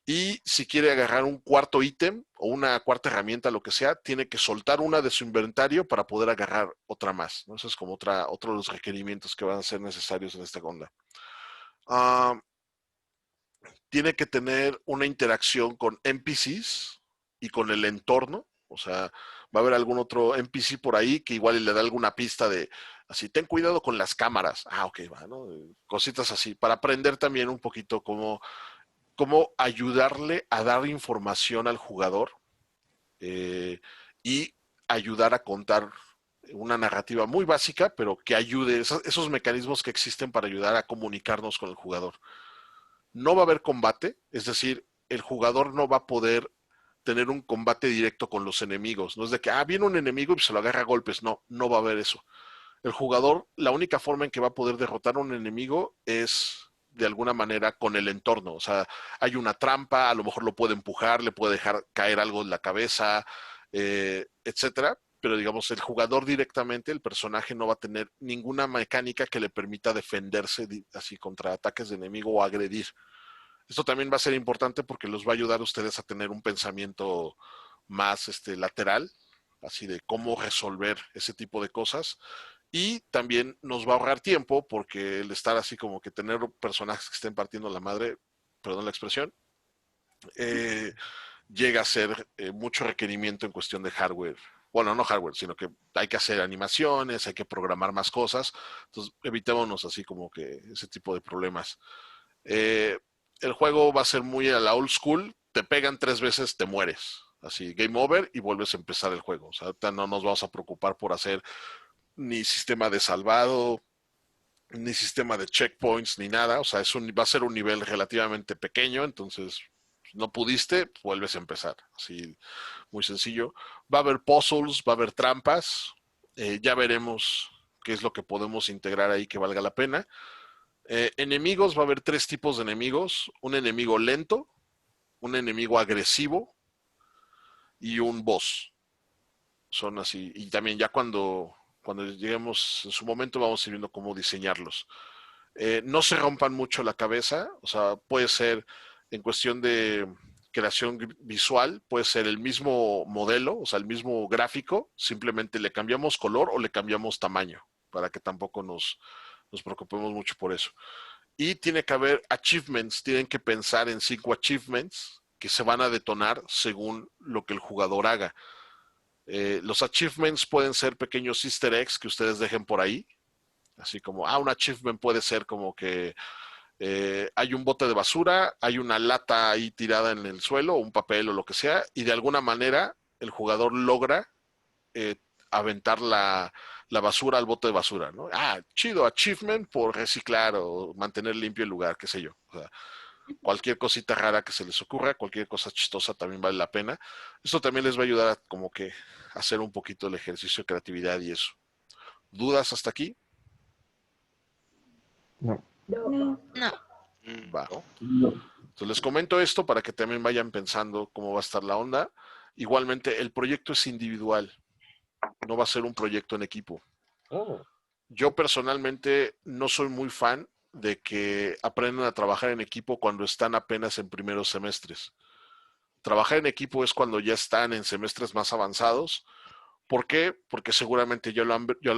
Y si quiere agarrar un cuarto ítem o una cuarta herramienta, lo que sea, tiene que soltar una de su inventario para poder agarrar otra más, ¿no? Eso es como otro de los requerimientos que van a ser necesarios en esta onda. Tiene que tener una interacción con NPCs y con el entorno. O sea, va a haber algún otro NPC por ahí que igual le da alguna pista de, así, ten cuidado con las cámaras. Ok, va, ¿no? Cositas así, para aprender también un poquito cómo ayudarle a dar información al jugador y ayudar a contar una narrativa muy básica, pero que ayude, esos mecanismos que existen para ayudar a comunicarnos con el jugador. No va a haber combate, es decir, el jugador no va a poder tener un combate directo con los enemigos. No es de que, viene un enemigo y se lo agarra a golpes. No, no va a haber eso. El jugador, la única forma en que va a poder derrotar a un enemigo es de alguna manera con el entorno. O sea, hay una trampa, a lo mejor lo puede empujar, le puede dejar caer algo en la cabeza, etcétera. Pero digamos, el jugador directamente, el personaje no va a tener ninguna mecánica que le permita defenderse así contra ataques de enemigo o agredir. Esto también va a ser importante porque los va a ayudar a ustedes a tener un pensamiento más lateral, así de cómo resolver ese tipo de cosas. Y también nos va a ahorrar tiempo porque el estar así como que tener personajes que estén partiendo la madre, perdón la expresión, llega a ser mucho requerimiento en cuestión de hardware. Bueno, no hardware, sino que hay que hacer animaciones, hay que programar más cosas. Entonces, evitémonos así como que ese tipo de problemas. El juego va a ser muy a la old school. Te pegan 3 veces, te mueres. Así, game over y vuelves a empezar el juego. O sea, no nos vamos a preocupar por hacer ni sistema de salvado, ni sistema de checkpoints, ni nada. O sea, va a ser un nivel relativamente pequeño, entonces no pudiste, vuelves a empezar. Así, muy sencillo. Va a haber puzzles, va a haber trampas. Ya veremos qué es lo que podemos integrar ahí que valga la pena. Enemigos, va a haber 3 tipos de enemigos. Un enemigo lento, un enemigo agresivo y un boss. Son así. Y también ya cuando lleguemos en su momento vamos a ir viendo cómo diseñarlos. No se rompan mucho la cabeza, o sea, puede ser en cuestión de creación visual, puede ser el mismo modelo, o sea, el mismo gráfico, simplemente le cambiamos color o le cambiamos tamaño, para que tampoco nos preocupemos mucho por eso. Y tiene que haber achievements, tienen que pensar en 5 achievements que se van a detonar según lo que el jugador haga. Los achievements pueden ser pequeños easter eggs que ustedes dejen por ahí, así como, un achievement puede ser como que hay un bote de basura, hay una lata ahí tirada en el suelo, un papel o lo que sea, y de alguna manera el jugador logra aventar la basura al bote de basura, ¿no? Chido, achievement por reciclar o mantener limpio el lugar, qué sé yo. O sea, cualquier cosita rara que se les ocurra, cualquier cosa chistosa también vale la pena. Esto también les va a ayudar a como que hacer un poquito el ejercicio de creatividad y eso. ¿Dudas hasta aquí? No. No. No. Va. No. Entonces les comento esto para que también vayan pensando cómo va a estar la onda. Igualmente, el proyecto es individual, no va a ser un proyecto en equipo. Oh. Yo personalmente no soy muy fan de que aprendan a trabajar en equipo cuando están apenas en primeros semestres. Trabajar en equipo es cuando ya están en semestres más avanzados. ¿Por qué? Porque seguramente ya lo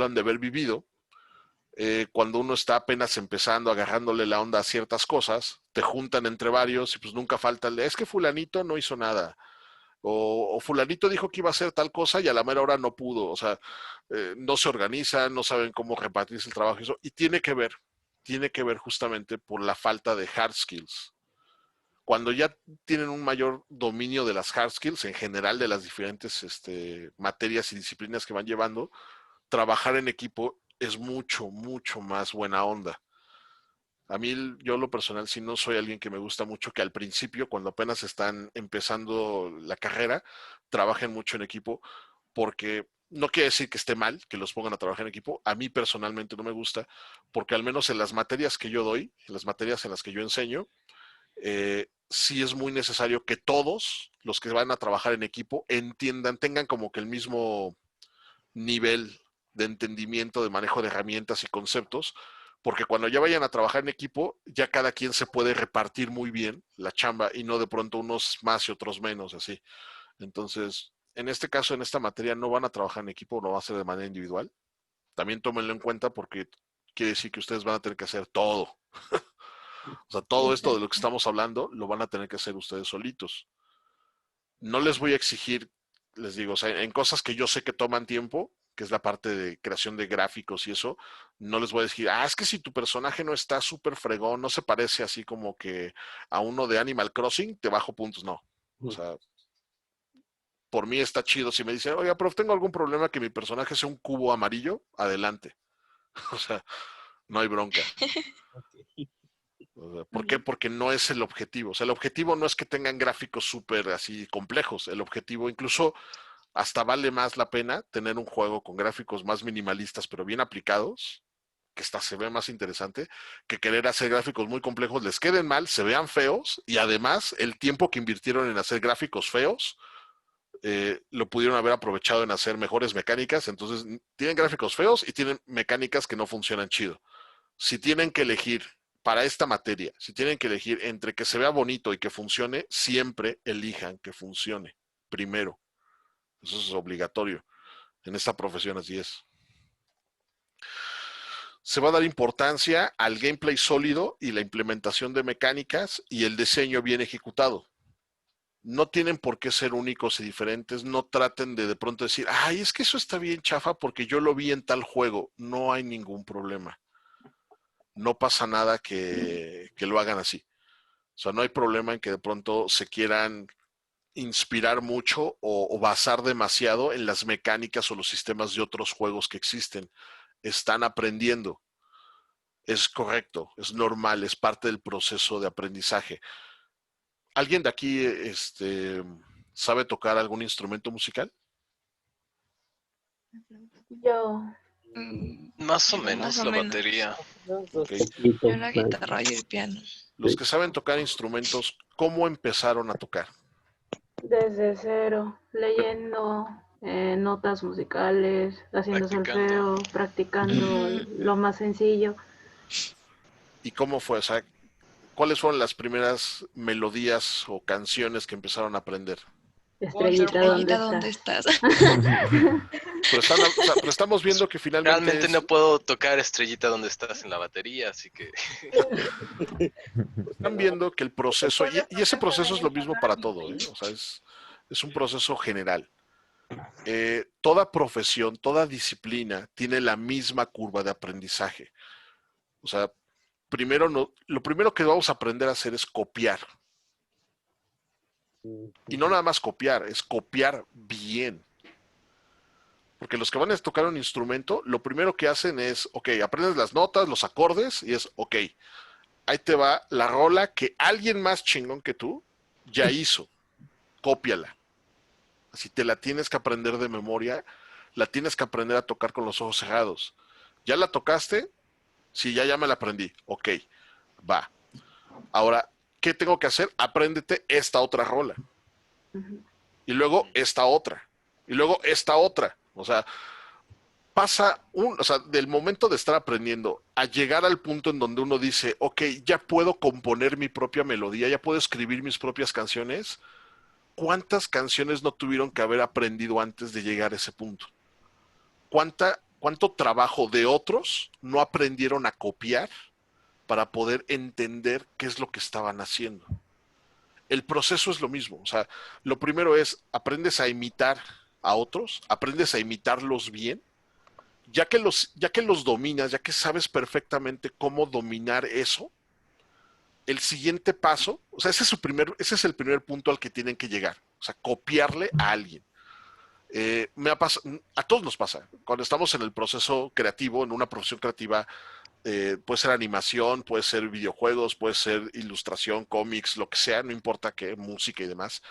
han de haber vivido. Cuando uno está apenas empezando, agarrándole la onda a ciertas cosas, te juntan entre varios y pues nunca falta el de, es que fulanito no hizo nada. O fulanito dijo que iba a hacer tal cosa y a la mera hora no pudo. O sea, no se organizan, no saben cómo repartirse el trabajo y eso. Y tiene que ver justamente por la falta de hard skills. Cuando ya tienen un mayor dominio de las hard skills, en general de las diferentes materias y disciplinas que van llevando, trabajar en equipo es mucho, mucho más buena onda. A mí, yo lo personal, si no soy alguien que me gusta mucho que al principio, cuando apenas están empezando la carrera, trabajen mucho en equipo, porque no quiere decir que esté mal que los pongan a trabajar en equipo. A mí personalmente no me gusta, porque al menos en las materias que yo doy, en las materias en las que yo enseño, sí es muy necesario que todos los que van a trabajar en equipo entiendan, tengan como que el mismo nivel de entendimiento, de manejo de herramientas y conceptos, porque cuando ya vayan a trabajar en equipo, ya cada quien se puede repartir muy bien la chamba y no de pronto unos más y otros menos, así. Entonces, en este caso, en esta materia, no van a trabajar en equipo, no va a ser de manera individual. También tómenlo en cuenta porque quiere decir que ustedes van a tener que hacer todo. O sea, todo esto de lo que estamos hablando lo van a tener que hacer ustedes solitos. No les voy a exigir, les digo, o sea, en cosas que yo sé que toman tiempo, que es la parte de creación de gráficos y eso, no les voy a decir, es que si tu personaje no está súper fregón, no se parece así como que a uno de Animal Crossing, te bajo puntos, no. O sea, por mí está chido. Si me dicen, oiga, profe, tengo algún problema que mi personaje sea un cubo amarillo, adelante. O sea, no hay bronca. ¿Por qué? Porque no es el objetivo. O sea, el objetivo no es que tengan gráficos súper así complejos. El objetivo, incluso hasta vale más la pena tener un juego con gráficos más minimalistas, pero bien aplicados, que hasta se ve más interesante, que querer hacer gráficos muy complejos, les queden mal, se vean feos, y además el tiempo que invirtieron en hacer gráficos feos, lo pudieron haber aprovechado en hacer mejores mecánicas. Entonces, tienen gráficos feos y tienen mecánicas que no funcionan chido. Si tienen que elegir para esta materia, si tienen que elegir entre que se vea bonito y que funcione, siempre elijan que funcione primero. Eso es obligatorio. En esta profesión así es. Se va a dar importancia al gameplay sólido y la implementación de mecánicas y el diseño bien ejecutado. No tienen por qué ser únicos y diferentes. No traten de pronto decir, es que eso está bien chafa porque yo lo vi en tal juego. No hay ningún problema. No pasa nada que lo hagan así. O sea, no hay problema en que de pronto se quieran inspirar mucho o basar demasiado en las mecánicas o los sistemas de otros juegos que existen. Están aprendiendo. Es correcto, es normal, es parte del proceso de aprendizaje. ¿Alguien de aquí sabe tocar algún instrumento musical? Yo. Más o Yo menos más o la menos. batería. Okay. Yo la guitarra y el piano. Los que saben tocar instrumentos, ¿cómo empezaron a tocar? Desde cero, leyendo notas musicales, haciendo Practicando. solfeo, practicando lo más sencillo. ¿Y cómo fue? O sea, ¿cuáles fueron las primeras melodías o canciones que empezaron a aprender? Estrellita, Estrellita, ¿dónde ¿dónde estás? Pero estamos viendo que finalmente Realmente no puedo tocar Estrellita donde estás en la batería, así que... están viendo que el proceso, y ese proceso es lo mismo para todo, ¿eh? O sea, es un proceso general. Toda profesión, toda disciplina tiene la misma curva de aprendizaje. O sea, lo primero que vamos a aprender a hacer es copiar. Y no nada más copiar, es copiar bien. Porque los que van a tocar un instrumento, lo primero que hacen es, ok, aprendes las notas, los acordes, y es, ok, ahí te va la rola que alguien más chingón que tú ya hizo. Cópiala. Si te la tienes que aprender de memoria, la tienes que aprender a tocar con los ojos cerrados. ¿Ya la tocaste? Sí, ya me la aprendí. Ok, va. Ahora, ¿qué tengo que hacer? Apréndete esta otra rola. Y luego esta otra. Y luego esta otra. O sea, del momento de estar aprendiendo a llegar al punto en donde uno dice, ok, ya puedo componer mi propia melodía, ya puedo escribir mis propias canciones. ¿Cuántas canciones no tuvieron que haber aprendido antes de llegar a ese punto? ¿Cuánto trabajo de otros no aprendieron a copiar para poder entender qué es lo que estaban haciendo? El proceso es lo mismo. O sea, lo primero es, aprendes a imitar a otros, aprendes a imitarlos bien. Ya que los dominas, ya que sabes perfectamente cómo dominar eso, el siguiente paso, o sea, ese es el primer punto al que tienen que llegar. O sea, copiarle a alguien. A todos nos pasa. Cuando estamos en el proceso creativo, en una profesión creativa, puede ser animación, puede ser videojuegos, puede ser ilustración, cómics, lo que sea, no importa qué, música y demás.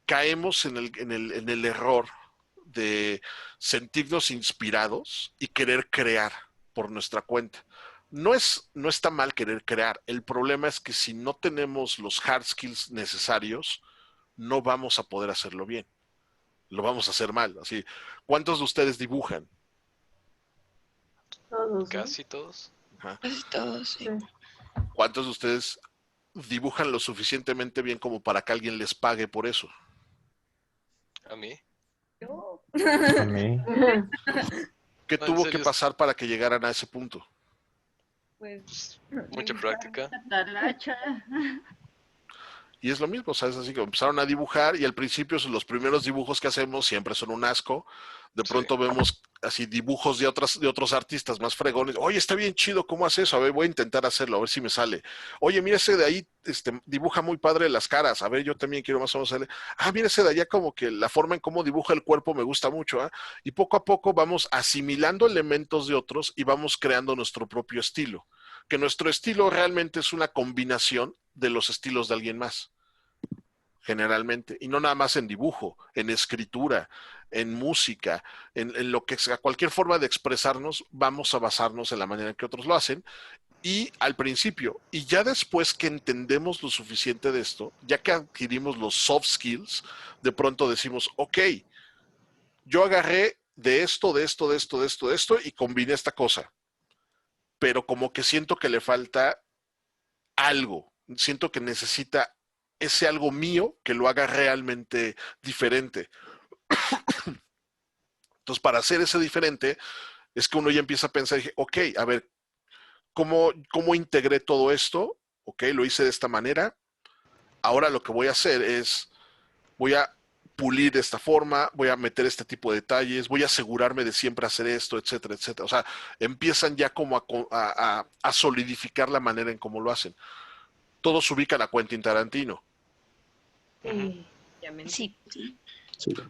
Caemos en el error de sentirnos inspirados y querer crear por nuestra cuenta. No está mal querer crear. El problema es que si no tenemos los hard skills necesarios, no vamos a poder hacerlo bien. Lo vamos a hacer mal. Así, ¿cuántos de ustedes dibujan? Todos, ¿no? Casi todos. Ajá. Casi todos, sí. ¿Cuántos de ustedes dibujan lo suficientemente bien como para que alguien les pague por eso? A mí. A mí. ¿Qué No, en tuvo que serio, pasar para que llegaran a ese punto? Pues mucha práctica. talacha. Y es lo mismo, ¿sabes? Así que empezaron a dibujar y al principio los primeros dibujos que hacemos siempre son un asco. De pronto vemos así dibujos de otros artistas más fregones. Oye, está bien chido, ¿cómo haces eso? A ver, voy a intentar hacerlo, a ver si me sale. Oye, mira ese de ahí, dibuja muy padre las caras. A ver, yo también quiero más o menos hacerle. Ah, mira ese de allá, como que la forma en cómo dibuja el cuerpo me gusta mucho. ¿Eh? Y poco a poco vamos asimilando elementos de otros y vamos creando nuestro propio estilo. Que nuestro estilo realmente es una combinación de los estilos de alguien más. Generalmente, y no nada más en dibujo, en escritura, en música, en lo que sea, cualquier forma de expresarnos, vamos a basarnos en la manera en que otros lo hacen, y al principio, y ya después que entendemos lo suficiente de esto, ya que adquirimos los soft skills, de pronto decimos, ok, yo agarré de esto, y combiné esta cosa, pero como que siento que le falta algo, siento que necesita ese algo mío que lo haga realmente diferente. Entonces, para hacer ese diferente, es que uno ya empieza a pensar, dije, ok, a ver, ¿cómo integré todo esto? Ok, lo hice de esta manera. Ahora lo que voy a hacer es, voy a pulir de esta forma, voy a meter este tipo de detalles, voy a asegurarme de siempre hacer esto, etcétera, etcétera. O sea, empiezan ya como a solidificar la manera en cómo lo hacen. Todos ubican a Quentin Tarantino. Sí.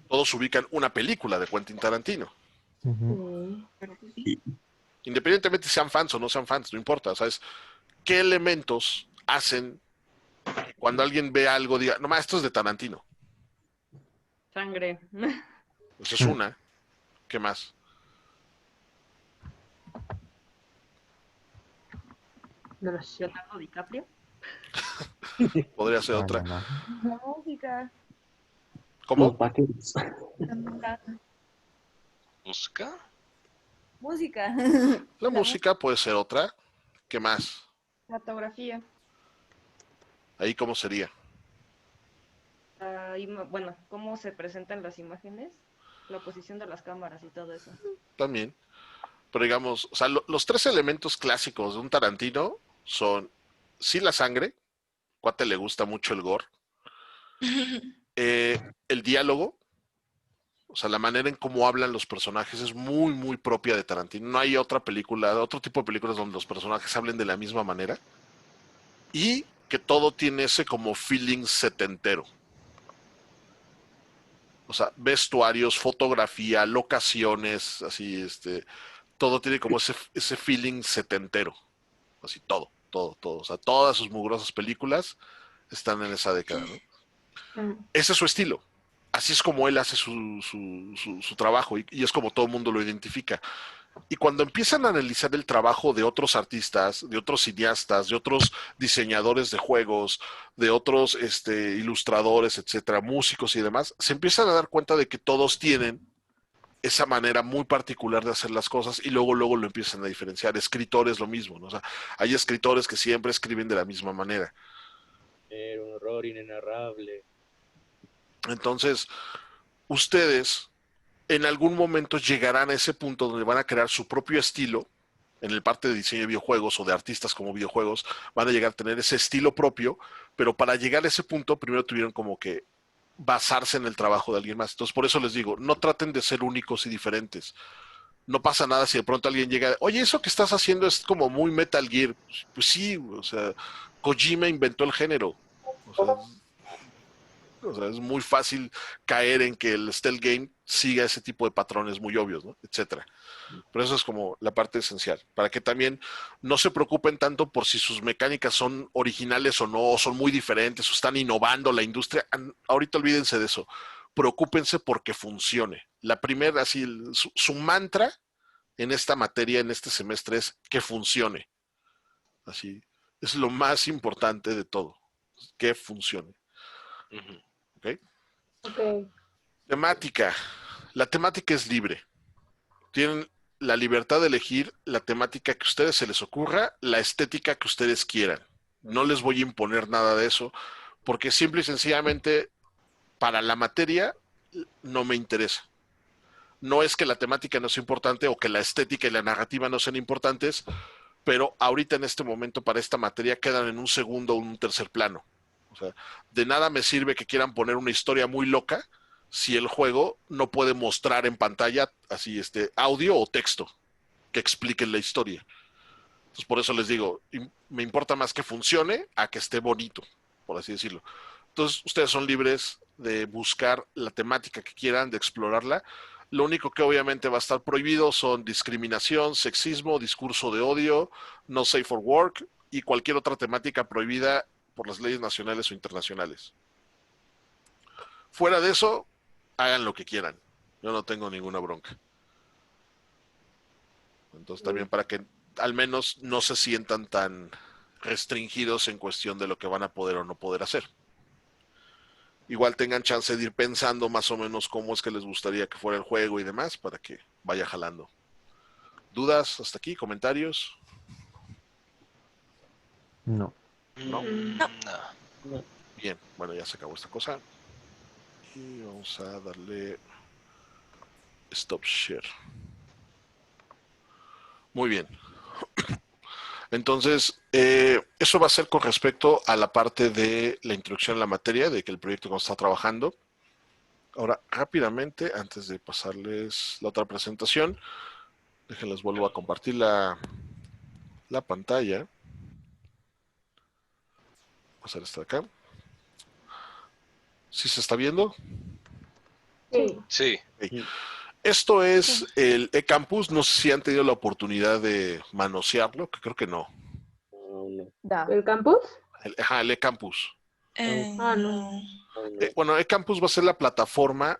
Todos ubican una película de Quentin Tarantino. Independientemente sean fans o no sean fans, no importa, ¿sabes? ¿Qué elementos hacen que cuando alguien ve algo diga, no más, esto es de Tarantino? Sangre. Eso es una. ¿Qué más? Leonardo DiCaprio. Podría ser otra. No. La música. ¿Cómo? Los vaqueros. ¿Música? Música. La música puede ser otra. ¿Qué más? Fotografía. Ahí, ¿cómo sería? Bueno, cómo se presentan las imágenes, la posición de las cámaras y todo eso. También. Pero digamos, o sea, los tres elementos clásicos de un Tarantino son, sí, la sangre, cuate le gusta mucho el gore, el diálogo, o sea, la manera en cómo hablan los personajes es muy, muy propia de Tarantino. No hay otra película, otro tipo de películas donde los personajes hablen de la misma manera. Y que todo tiene ese como feeling setentero. O sea, vestuarios, fotografía, locaciones, así, todo tiene como ese feeling setentero. Así, todo. O sea, todas sus mugrosas películas están en esa década, ¿no? Ese es su estilo. Así es como él hace su trabajo y es como todo el mundo lo identifica. Y cuando empiezan a analizar el trabajo de otros artistas, de otros cineastas, de otros diseñadores de juegos, de otros ilustradores, etcétera, músicos y demás, se empiezan a dar cuenta de que todos tienen esa manera muy particular de hacer las cosas y luego lo empiezan a diferenciar. Escritores lo mismo, ¿no? O sea, hay escritores que siempre escriben de la misma manera. Era un horror inenarrable. Entonces, ustedes en algún momento llegarán a ese punto donde van a crear su propio estilo. En el parte de diseño de videojuegos o de artistas como videojuegos, van a llegar a tener ese estilo propio, pero para llegar a ese punto primero tuvieron como que basarse en el trabajo de alguien más. Entonces, por eso les digo, no traten de ser únicos y diferentes. No pasa nada si de pronto alguien llega, oye, eso que estás haciendo es como muy Metal Gear. Pues sí, o sea, Kojima inventó el género. O sea, es muy fácil caer en que el stealth game siga ese tipo de patrones muy obvios, ¿no? Etcétera. Pero eso es como la parte esencial, para que también no se preocupen tanto por si sus mecánicas son originales o no, o son muy diferentes, o están innovando la industria. Ahorita olvídense de eso. Preocúpense porque funcione. La primera, así, su mantra en esta materia, en este semestre, es que funcione. Así, es lo más importante de todo, que funcione. ¿Ok? Ok. Temática. La temática es libre. Tienen la libertad de elegir la temática que a ustedes se les ocurra, la estética que ustedes quieran. No les voy a imponer nada de eso, porque simple y sencillamente para la materia no me interesa. No es que la temática no sea importante o que la estética y la narrativa no sean importantes, pero ahorita en este momento para esta materia quedan en un segundo o un tercer plano. O sea, de nada me sirve que quieran poner una historia muy loca si el juego no puede mostrar en pantalla así audio o texto que expliquen la historia. Entonces por eso les digo, me importa más que funcione a que esté bonito, por así decirlo. Entonces ustedes son libres de buscar la temática que quieran, de explorarla. Lo único que obviamente va a estar prohibido son discriminación, sexismo, discurso de odio, no safe for work y cualquier otra temática prohibida por las leyes nacionales o internacionales. Fuera de eso, hagan lo que quieran. Yo no tengo ninguna bronca. Entonces también para que al menos no se sientan tan restringidos en cuestión de lo que van a poder o no poder hacer. Igual tengan chance de ir pensando más o menos cómo es que les gustaría que fuera el juego y demás para que vaya jalando. ¿Dudas hasta aquí? ¿Comentarios? No. ¿No? No. Bien, bueno, ya se acabó esta cosa. Y vamos a darle stop share. Muy bien. Entonces, eso va a ser con respecto a la parte de la introducción a la materia, de que el proyecto no está trabajando. Ahora, rápidamente, antes de pasarles la otra presentación, déjenles vuelvo a compartir la pantalla. Pasar esta de acá. ¿Sí se está viendo? Sí. Sí. Okay. Esto es el eCampus. No sé si han tenido la oportunidad de manosearlo, que creo que no. ¿El campus? El eCampus. No. Bueno, eCampus va a ser la plataforma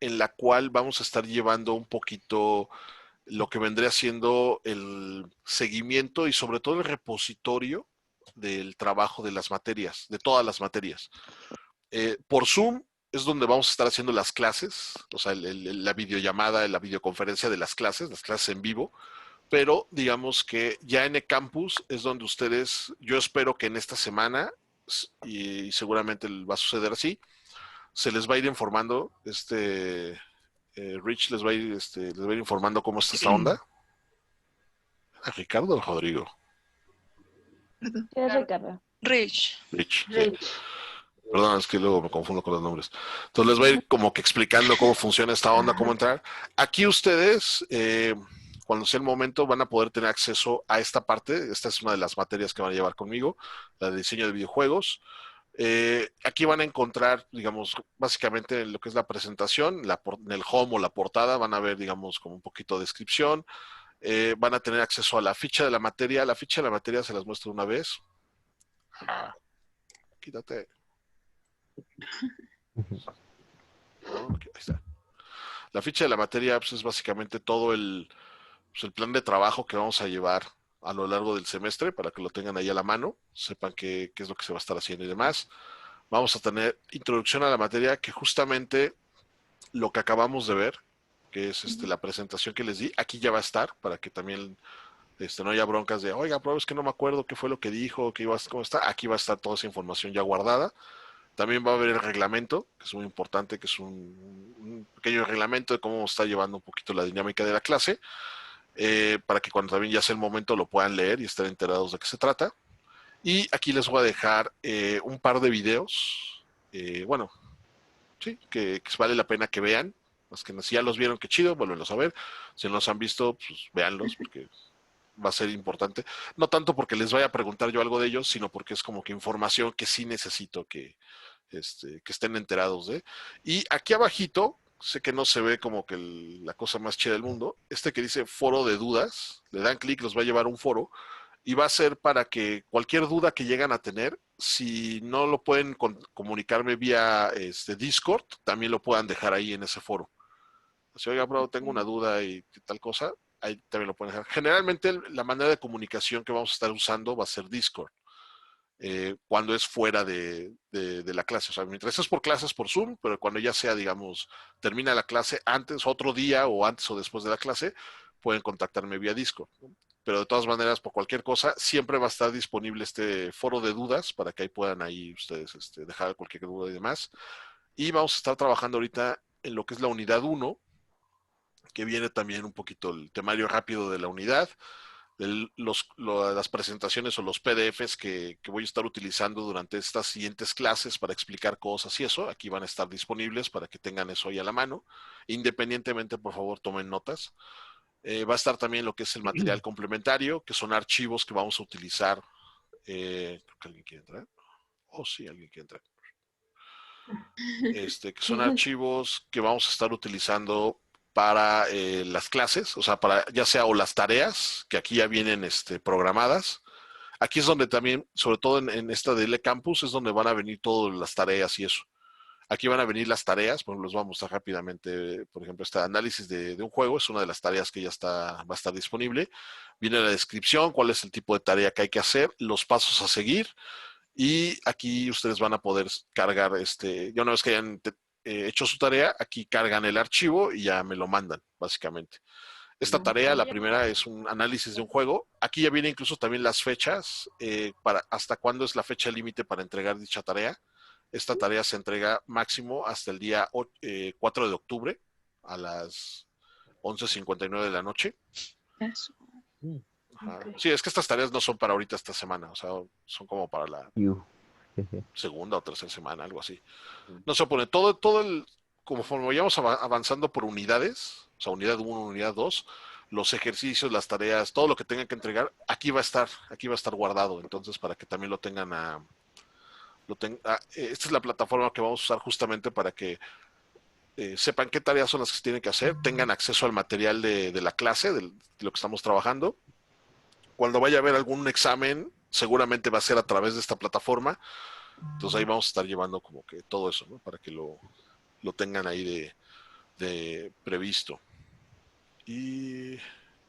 en la cual vamos a estar llevando un poquito lo que vendría siendo el seguimiento y sobre todo el repositorio del trabajo de las materias, de todas las materias. Por Zoom es donde vamos a estar haciendo las clases, o sea, la videollamada, la videoconferencia de las clases en vivo, pero digamos que ya en eCampus es donde ustedes, yo espero que en esta semana, y seguramente va a suceder así, se les va a ir informando, Rich les va a ir, les va a ir informando cómo está esta onda. ¿A Ricardo o Rodrigo? Es Ricardo. Rich. Rich. Sí. Perdón, es que luego me confundo con los nombres. Entonces les va a ir como que explicando cómo funciona esta onda, cómo entrar. Aquí ustedes, cuando sea el momento, van a poder tener acceso a esta parte. Esta es una de las materias que van a llevar conmigo, la de diseño de videojuegos. Aquí van a encontrar, digamos, básicamente lo que es la presentación, en el home o la portada van a ver, digamos, como un poquito de descripción. Van a tener acceso a la ficha de la materia. La ficha de la materia se las muestro una vez. Quítate. Ahí está. La ficha de la materia pues, es básicamente todo el plan de trabajo que vamos a llevar a lo largo del semestre para que lo tengan ahí a la mano, sepan qué es lo que se va a estar haciendo y demás. Vamos a tener introducción a la materia, que justamente lo que acabamos de ver, que es la presentación que les di, aquí ya va a estar para que también no haya broncas de, oiga, pero es que no me acuerdo qué fue lo que dijo, cómo está. Aquí va a estar toda esa información ya guardada. También va a haber el reglamento, que es muy importante, que es un pequeño reglamento de cómo está llevando un poquito la dinámica de la clase, para que cuando también ya sea el momento lo puedan leer y estén enterados de qué se trata. Y aquí les voy a dejar un par de videos, sí, que vale la pena que vean. Más que si ya los vieron, qué chido, vuélvenlos a ver. Si no los han visto, pues véanlos, porque va a ser importante. No tanto porque les vaya a preguntar yo algo de ellos, sino porque es como que información que sí necesito que estén enterados de. Y aquí abajito, sé que no se ve como que la cosa más chida del mundo, que dice foro de dudas, le dan clic, los va a llevar a un foro, y va a ser para que cualquier duda que llegan a tener, si no lo pueden comunicarme vía Discord, también lo puedan dejar ahí en ese foro. Si, oiga, bro, tengo una duda y tal cosa, ahí también lo pueden dejar. Generalmente la manera de comunicación que vamos a estar usando va a ser Discord, cuando es fuera de la clase. O sea, mientras es por clases por Zoom, pero cuando ya sea, digamos, termina la clase antes, otro día o antes o después de la clase, pueden contactarme vía Discord, ¿no? Pero de todas maneras, por cualquier cosa, siempre va a estar disponible este foro de dudas para que ahí puedan ahí ustedes dejar cualquier duda y demás. Y vamos a estar trabajando ahorita en lo que es la unidad 1, que viene también un poquito el temario rápido de la unidad, las presentaciones o los PDFs que voy a estar utilizando durante estas siguientes clases para explicar cosas y eso, aquí van a estar disponibles para que tengan eso ahí a la mano. Independientemente, por favor, tomen notas. Va a estar también lo que es el material complementario, que son archivos que vamos a utilizar. Creo que alguien quiere entrar. Oh, sí, alguien quiere entrar. Que son archivos que vamos a estar utilizando para las clases, o sea, para ya sea o las tareas, que aquí ya vienen programadas. Aquí es donde también, sobre todo en esta de eCampus, es donde van a venir todas las tareas y eso. Aquí van a venir las tareas, pues los voy a mostrar rápidamente. Por ejemplo, este análisis de un juego es una de las tareas que ya va a estar disponible. Viene la descripción, cuál es el tipo de tarea que hay que hacer, los pasos a seguir. Y aquí ustedes van a poder cargar, ya una vez que hayan hecho su tarea, aquí cargan el archivo y ya me lo mandan, básicamente. Esta tarea, la primera, es un análisis de un juego. Aquí ya viene incluso también las fechas, para hasta cuándo es la fecha límite para entregar dicha tarea. Esta tarea se entrega máximo hasta el día 4 de octubre a las 11:59 de la noche. Eso. Okay. Sí, es que estas tareas no son para ahorita esta semana, o sea, son como para la segunda o tercera semana, algo así. No se pone todo conforme vayamos avanzando por unidades, o sea, unidad 1, unidad 2, los ejercicios, las tareas, todo lo que tengan que entregar, aquí va a estar guardado, entonces para que también lo tengan esta es la plataforma que vamos a usar justamente para que sepan qué tareas son las que se tienen que hacer, tengan acceso al material de la clase, de lo que estamos trabajando. Cuando vaya a haber algún examen, seguramente va a ser a través de esta plataforma. Entonces ahí vamos a estar llevando como que todo eso, ¿no? Para que lo tengan ahí de previsto. Y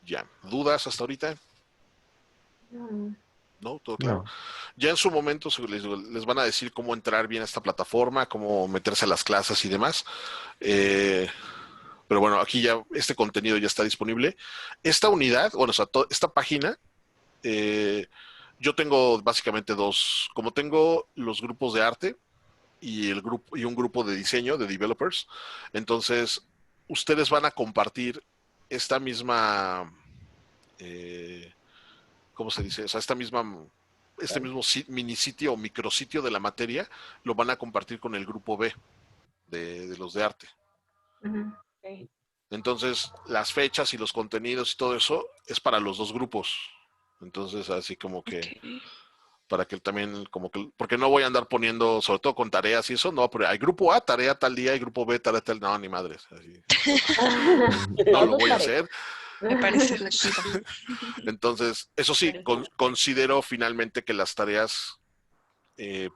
ya, ¿dudas hasta ahorita? ¿No? ¿Todo claro? No. Ya en su momento les van a decir cómo entrar bien a esta plataforma, cómo meterse a las clases y demás. Pero Pero bueno, aquí ya este contenido ya está disponible. Esta unidad, bueno, o sea, esta página, yo tengo básicamente dos, como tengo los grupos de arte y un grupo de diseño de developers, entonces ustedes van a compartir esta misma, ¿cómo se dice? O sea, este mismo mini sitio o micrositio de la materia lo van a compartir con el grupo B de los de arte. Okay. Entonces, las fechas y los contenidos y todo eso es para los dos grupos. Entonces, así como que, para que también, como que, porque no voy a andar poniendo, sobre todo con tareas y eso, no, pero hay grupo A, tarea tal día, y grupo B, tarea tal, no, ni madres. Así. No lo voy a hacer. Me parece lógico. Entonces, eso sí, considero finalmente que las tareas,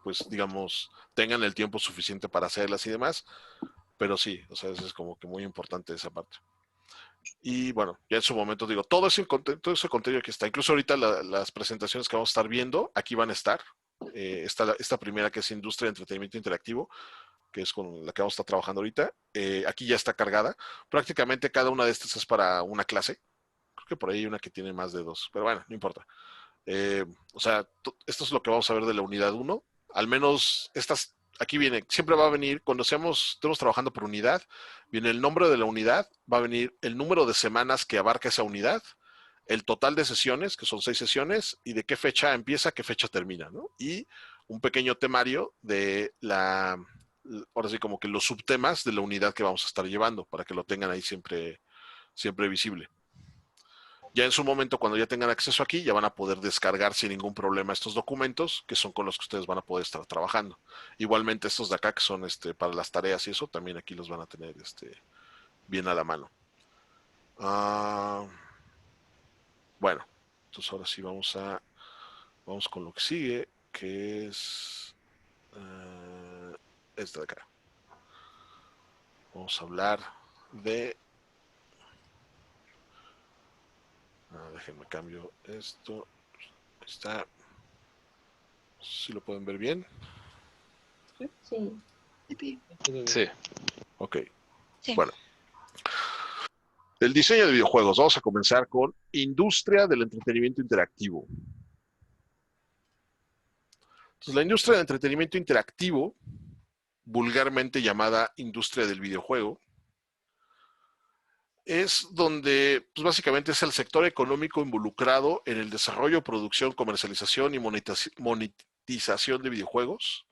pues, digamos, tengan el tiempo suficiente para hacerlas y demás. Pero sí, o sea, eso es como que muy importante esa parte. Y bueno, ya en su momento digo, todo ese contenido que está, incluso ahorita las presentaciones que vamos a estar viendo, aquí van a estar. Esta primera que es Industria de Entretenimiento Interactivo, que es con la que vamos a estar trabajando ahorita, aquí ya está cargada. Prácticamente cada una de estas es para una clase. Creo que por ahí hay una que tiene más de 2, pero bueno, no importa. O sea, esto es lo que vamos a ver de la unidad 1. Al menos aquí viene, siempre va a venir, cuando estemos trabajando por unidad, viene el nombre de la unidad, va a venir el número de semanas que abarca esa unidad, el total de sesiones, que son 6 sesiones, y de qué fecha empieza, qué fecha termina, ¿no? Y un pequeño temario de ahora sí, como que los subtemas de la unidad que vamos a estar llevando, para que lo tengan ahí siempre visible. Ya en su momento, cuando ya tengan acceso aquí, ya van a poder descargar sin ningún problema estos documentos, que son con los que ustedes van a poder estar trabajando. Igualmente estos de acá, que son para las tareas y eso, también aquí los van a tener bien a la mano. Bueno, entonces ahora sí vamos con lo que sigue, que es esta de acá. Vamos a hablar de... déjenme cambio esto. Está. ¿Sí lo pueden ver bien? Sí. Sí. Ok. Sí. Bueno. El diseño de videojuegos. Vamos a comenzar con industria del entretenimiento interactivo. Entonces, la industria del entretenimiento interactivo, vulgarmente llamada industria del videojuego, es donde, pues básicamente es el sector económico involucrado en el desarrollo, producción, comercialización y monetización de videojuegos.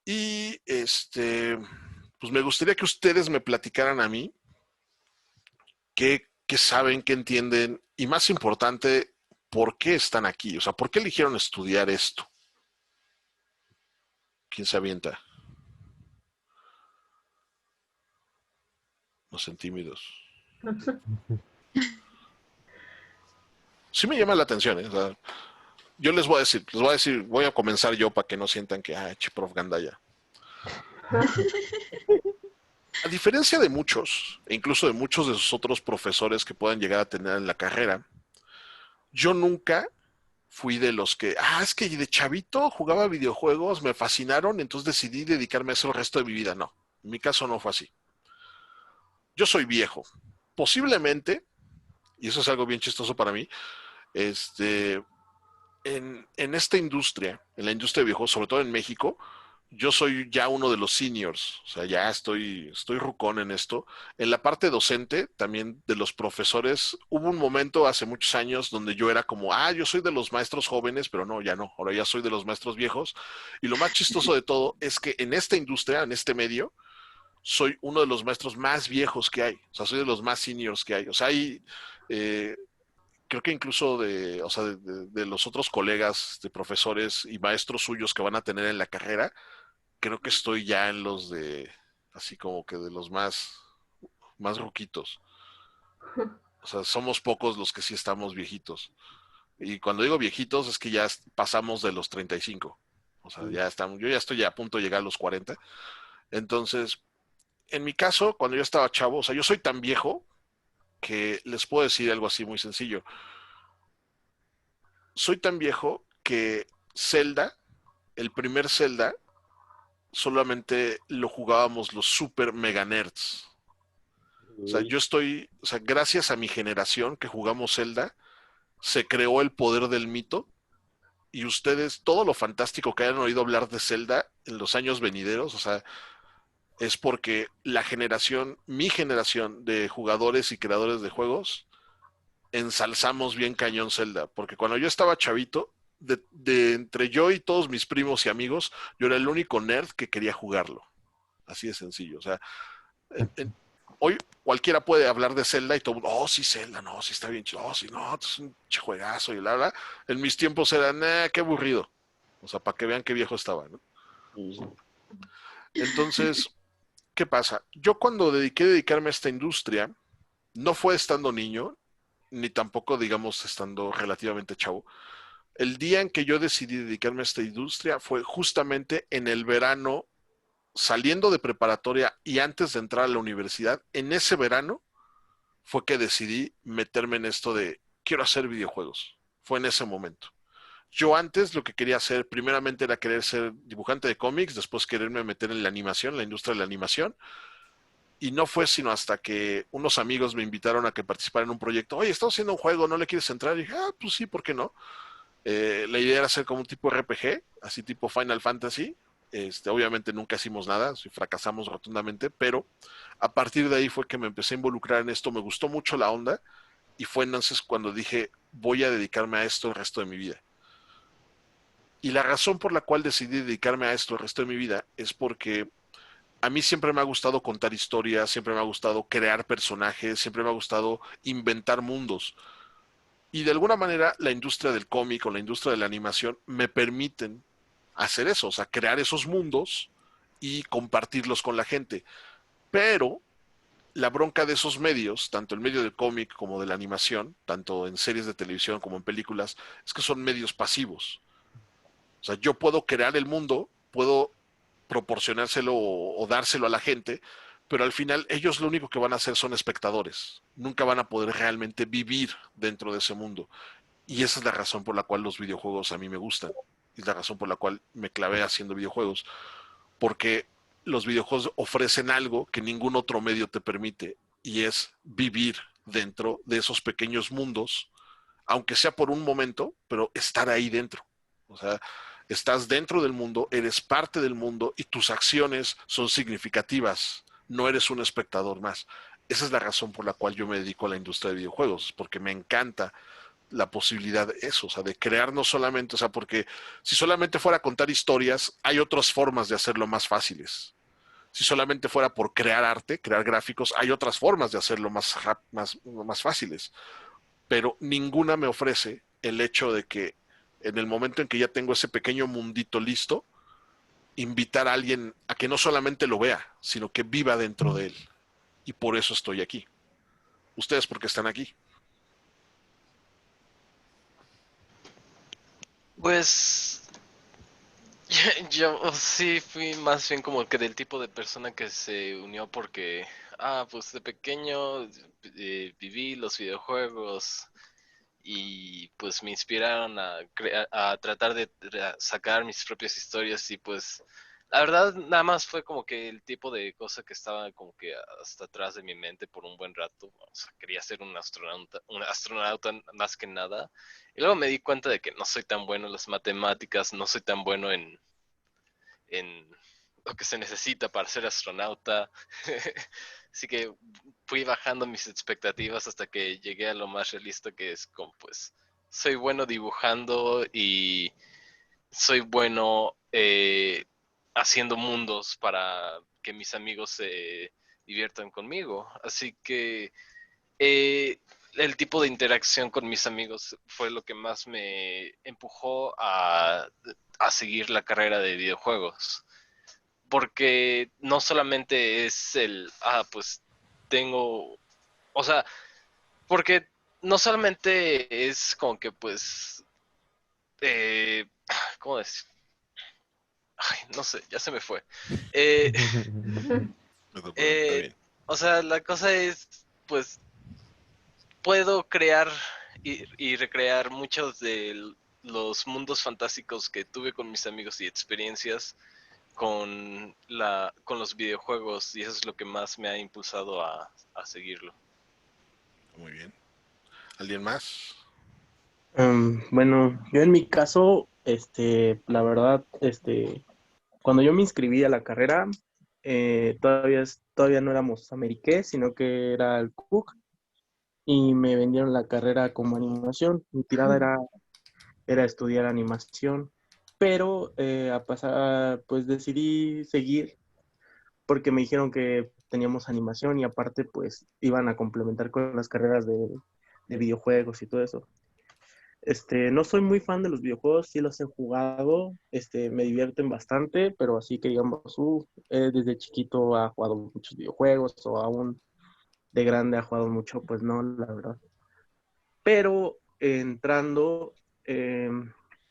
Y pues me gustaría que ustedes me platicaran a mí qué saben, qué entienden y más importante, por qué están aquí. O sea, ¿por qué eligieron estudiar esto? ¿Quién se avienta? No sean tímidos. Sí me llama la atención, ¿eh? O sea, yo les voy a decir, voy a comenzar yo para que no sientan que, prof Gandaya. A diferencia de muchos, e incluso de muchos de sus otros profesores que puedan llegar a tener en la carrera, yo nunca fui de los que, es que de chavito jugaba videojuegos, me fascinaron, entonces decidí dedicarme a eso el resto de mi vida. No, en mi caso no fue así. Yo soy viejo. Posiblemente, y eso es algo bien chistoso para mí, en esta industria, en la industria de videojuegos, sobre todo en México, yo soy ya uno de los seniors, o sea, ya estoy rucón en esto. En la parte docente, también de los profesores, hubo un momento hace muchos años donde yo era como, yo soy de los maestros jóvenes, pero no, ya no, ahora ya soy de los maestros viejos. Y lo más chistoso de todo es que en esta industria, en este medio, soy uno de los maestros más viejos que hay, o sea, soy de los más seniors que hay. O sea, creo que incluso de los otros colegas, de profesores y maestros suyos que van a tener en la carrera, creo que estoy ya en los así como que de los más ruquitos. O sea, somos pocos los que sí estamos viejitos. Y cuando digo viejitos es que ya pasamos de los 35. O sea, yo ya estoy a punto de llegar a los 40. Entonces, en mi caso, cuando yo estaba chavo, o sea, yo soy tan viejo que les puedo decir algo así muy sencillo. Soy tan viejo que Zelda, el primer Zelda, solamente lo jugábamos los super mega nerds. O sea, gracias a mi generación que jugamos Zelda, se creó el poder del mito y ustedes, todo lo fantástico que hayan oído hablar de Zelda en los años venideros, o sea, es porque mi generación de jugadores y creadores de juegos, ensalzamos bien cañón Zelda, porque cuando yo estaba chavito, de entre yo y todos mis primos y amigos, yo era el único nerd que quería jugarlo. Así de sencillo. O sea, hoy cualquiera puede hablar de Zelda y todo, oh, sí, Zelda, no, sí está bien chido, oh, sí, no, es un juegazo y bla. En mis tiempos era, qué aburrido. O sea, para que vean qué viejo estaba, ¿no? Entonces, ¿qué pasa? Yo cuando dedicarme a esta industria, no fue estando niño, ni tampoco, digamos, estando relativamente chavo. El día en que yo decidí dedicarme a esta industria fue justamente en el verano, saliendo de preparatoria y antes de entrar a la universidad. En ese verano fue que decidí meterme en esto de quiero hacer videojuegos. Fue en ese momento. Yo antes lo que quería hacer, primeramente era querer ser dibujante de cómics, después quererme meter en la animación, la industria de la animación. Y no fue sino hasta que unos amigos me invitaron a que participara en un proyecto. Oye, estamos haciendo un juego, ¿no le quieres entrar? Y dije, pues sí, ¿por qué no? La idea era hacer como un tipo RPG, así tipo Final Fantasy. Obviamente nunca hicimos nada, fracasamos rotundamente, pero a partir de ahí fue que me empecé a involucrar en esto, me gustó mucho la onda y fue entonces cuando dije, voy a dedicarme a esto el resto de mi vida. Y la razón por la cual decidí dedicarme a esto el resto de mi vida es porque a mí siempre me ha gustado contar historias, siempre me ha gustado crear personajes, siempre me ha gustado inventar mundos. Y de alguna manera la industria del cómic o la industria de la animación me permiten hacer eso, o sea, crear esos mundos y compartirlos con la gente. Pero la bronca de esos medios, tanto el medio del cómic como de la animación, tanto en series de televisión como en películas, es que son medios pasivos. O sea, yo puedo crear el mundo, puedo proporcionárselo o dárselo a la gente, pero al final ellos lo único que van a hacer son espectadores. Nunca van a poder realmente vivir dentro de ese mundo. Y esa es la razón por la cual los videojuegos a mí me gustan. Es la razón por la cual me clavé haciendo videojuegos. Porque los videojuegos ofrecen algo que ningún otro medio te permite. Y es vivir dentro de esos pequeños mundos, aunque sea por un momento, pero estar ahí dentro. O sea, estás dentro del mundo, eres parte del mundo y tus acciones son significativas. No eres un espectador más. Esa es la razón por la cual yo me dedico a la industria de videojuegos, porque me encanta la posibilidad de eso, o sea, de crear no solamente, o sea, porque si solamente fuera a contar historias, hay otras formas de hacerlo más fáciles. Si solamente fuera por crear arte, crear gráficos, hay otras formas de hacerlo más fáciles. Pero ninguna me ofrece el hecho de que en el momento en que ya tengo ese pequeño mundito listo, invitar a alguien a que no solamente lo vea, sino que viva dentro de él. Y por eso estoy aquí. ¿Ustedes por qué están aquí? Pues yo sí fui más bien como que del tipo de persona que se unió porque, pues de pequeño viví los videojuegos y pues me inspiraron a tratar de sacar mis propias historias y pues la verdad nada más fue como que el tipo de cosa que estaba como que hasta atrás de mi mente por un buen rato. O sea, quería ser un astronauta más que nada. Y luego me di cuenta de que no soy tan bueno en las matemáticas, no soy tan bueno en lo que se necesita para ser astronauta. Así que fui bajando mis expectativas hasta que llegué a lo más realista, que es como pues soy bueno dibujando y soy bueno haciendo mundos para que mis amigos se diviertan conmigo. Así que el tipo de interacción con mis amigos fue lo que más me empujó a seguir la carrera de videojuegos. Porque no solamente es pues tengo, o sea, porque no solamente es como que pues, ¿cómo decir? Ay, no sé, ya se me fue. Está bien. O sea, la cosa es, pues, puedo crear y recrear muchos de los mundos fantásticos que tuve con mis amigos y experiencias con los videojuegos, y eso es lo que más me ha impulsado a seguirlo. Muy bien. ¿Alguien más? Bueno, yo en mi caso, la verdad, cuando yo me inscribí a la carrera, todavía no éramos Ameriqué, sino que era el CUC, y me vendieron la carrera como animación. Mi tirada era estudiar animación, pero a pasar, pues decidí seguir porque me dijeron que teníamos animación y aparte pues iban a complementar con las carreras de videojuegos y todo eso. No soy muy fan de los videojuegos, sí los he jugado, me divierten bastante, pero así que digamos, desde chiquito ha jugado muchos videojuegos o aún de grande ha jugado mucho, pues no, la verdad. Pero entrando,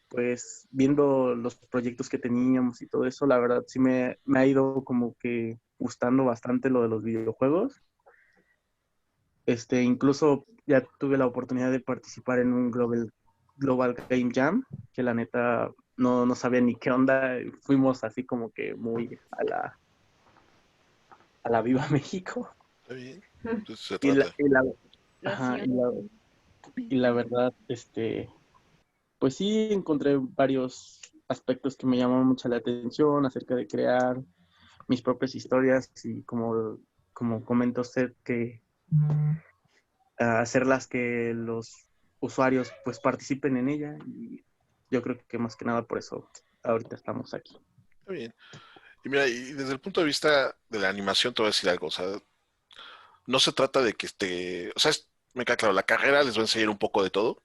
pues viendo los proyectos que teníamos y todo eso, la verdad sí me ha ido como que gustando bastante lo de los videojuegos. Incluso ya tuve la oportunidad de participar en un Global Game Jam, que la neta no sabía ni qué onda. Fuimos así como que muy a la Viva México. Está bien. Entonces se Y trata. ajá, y la verdad, pues sí encontré varios aspectos que me llamaron mucho la atención acerca de crear mis propias historias y como comentó usted, que hacerlas que los usuarios pues participen en ella, y yo creo que más que nada por eso ahorita estamos aquí. Está bien. Y mira, y desde el punto de vista de la animación te voy a decir algo, o sea, no se trata de que o sea, me queda claro, la carrera les va a enseñar un poco de todo.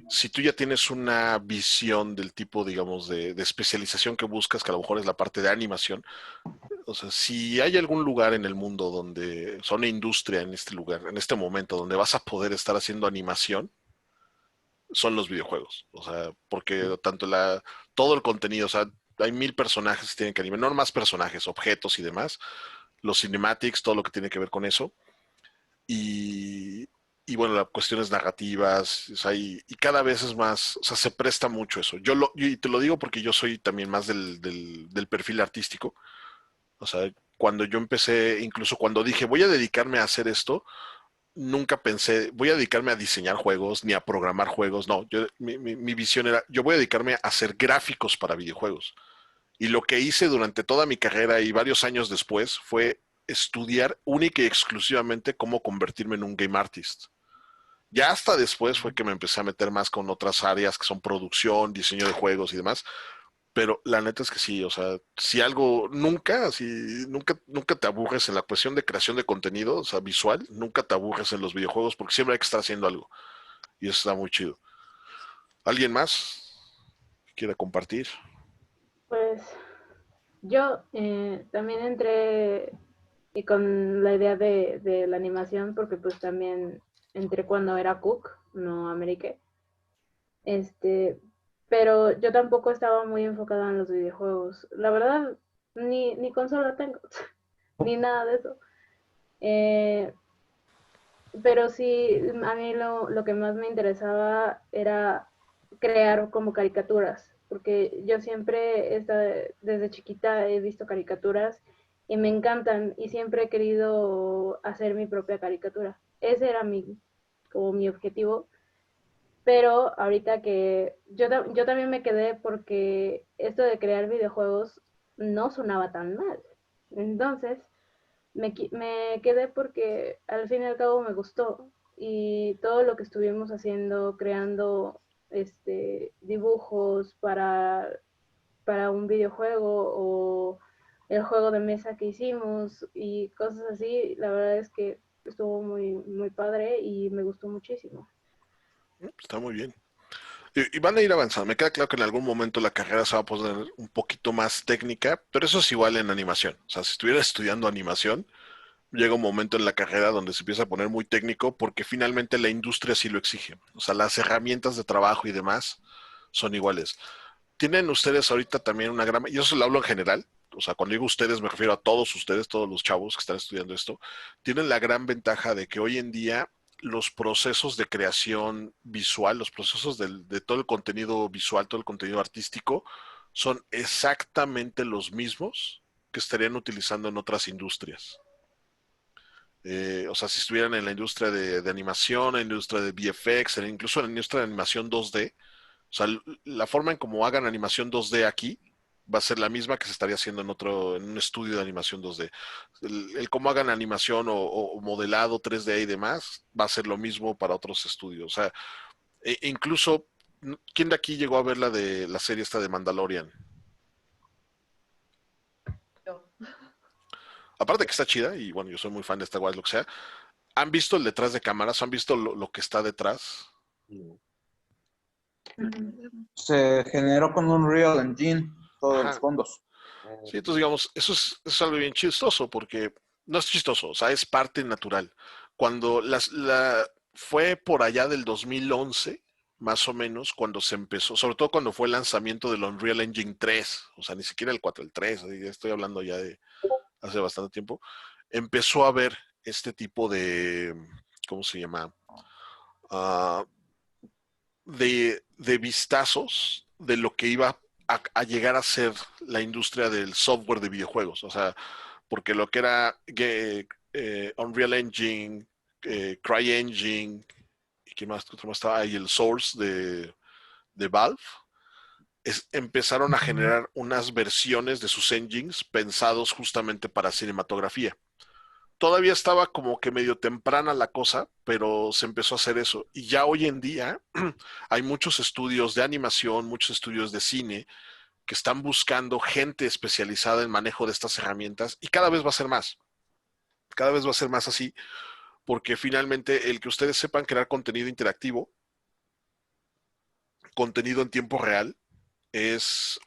Si tú ya tienes una visión del tipo, digamos, de especialización que buscas, que a lo mejor es la parte de animación, o sea, si hay algún lugar en el mundo donde, o sea, una industria en este lugar, en este momento, donde vas a poder estar haciendo animación, son los videojuegos. O sea, porque todo el contenido, o sea, hay 1000 personajes que tienen que animar, no más personajes, objetos y demás, los cinematics, todo lo que tiene que ver con eso. Y, y bueno, las cuestiones narrativas, o sea, y cada vez es más, o sea, se presta mucho eso. Y te lo digo porque yo soy también más del perfil artístico. O sea, cuando yo empecé, incluso cuando dije, voy a dedicarme a hacer esto, nunca pensé, voy a dedicarme a diseñar juegos ni a programar juegos. No, mi visión era, yo voy a dedicarme a hacer gráficos para videojuegos. Y lo que hice durante toda mi carrera y varios años después fue estudiar única y exclusivamente cómo convertirme en un game artist. Ya hasta después fue que me empecé a meter más con otras áreas que son producción, diseño de juegos y demás. Pero la neta es que sí, o sea, si algo, nunca te aburres en la cuestión de creación de contenido, o sea, visual, nunca te aburres en los videojuegos porque siempre hay que estar haciendo algo. Y eso está muy chido. ¿Alguien más que quiera compartir? Pues yo también entré y con la idea de la animación, porque pues también entré cuando era Cook, no Amerique. Pero yo tampoco estaba muy enfocada en los videojuegos. La verdad, ni consola tengo, ni nada de eso. Eh, pero sí, a mí lo que más me interesaba era crear como caricaturas, porque yo siempre, desde chiquita he visto caricaturas y me encantan y siempre he querido hacer mi propia caricatura. Ese era como mi objetivo, pero ahorita que yo también me quedé porque esto de crear videojuegos no sonaba tan mal. Entonces, me quedé porque al fin y al cabo me gustó y todo lo que estuvimos haciendo, creando dibujos para un videojuego o el juego de mesa que hicimos y cosas así, la verdad es que estuvo muy, muy padre y me gustó muchísimo. Está muy bien. Y van a ir avanzando. Me queda claro que en algún momento la carrera se va a poner un poquito más técnica, pero eso es igual en animación. O sea, si estuvieras estudiando animación, llega un momento en la carrera donde se empieza a poner muy técnico porque finalmente la industria sí lo exige. O sea, las herramientas de trabajo y demás son iguales. Tienen ustedes ahorita también una gran, y eso lo hablo en general, o sea, cuando digo ustedes me refiero a todos ustedes, todos los chavos que están estudiando esto, tienen la gran ventaja de que hoy en día los procesos de creación visual, los procesos de todo el contenido visual, todo el contenido artístico, son exactamente los mismos que estarían utilizando en otras industrias. O sea, si estuvieran en la industria de animación, en la industria de VFX, incluso en la industria de animación 2D, o sea, la forma en cómo hagan animación 2D aquí va a ser la misma que se estaría haciendo en un estudio de animación 2D. El cómo hagan animación o modelado 3D y demás va a ser lo mismo para otros estudios. O sea, incluso, ¿quién de aquí llegó a ver la de la serie esta de Mandalorian? Yo. Aparte que está chida, y bueno, yo soy muy fan de Star Wars, lo que sea, ¿han visto el detrás de cámaras? ¿Han visto lo que está detrás? Se generó con un Unreal Engine todos los Ajá. fondos. Sí, entonces digamos, eso es algo bien chistoso, porque no es chistoso, o sea, es parte natural. Cuando fue por allá del 2011, más o menos, cuando se empezó, sobre todo cuando fue el lanzamiento del Unreal Engine 3, o sea, ni siquiera el 4, el 3, así que estoy hablando ya de hace bastante tiempo, empezó a haber este tipo de, ¿cómo se llama? Ah, de vistazos de lo que iba a llegar a ser la industria del software de videojuegos. O sea, porque lo que era Unreal Engine, CryEngine, y qué más, otro más estaba ahí, el Source de Valve, empezaron a generar unas versiones de sus engines pensados justamente para cinematografía. Todavía estaba como que medio temprana la cosa, pero se empezó a hacer eso. Y ya hoy en día hay muchos estudios de animación, muchos estudios de cine que están buscando gente especializada en manejo de estas herramientas y cada vez va a ser más. Cada vez va a ser más así, porque finalmente el que ustedes sepan crear contenido interactivo, contenido en tiempo real, es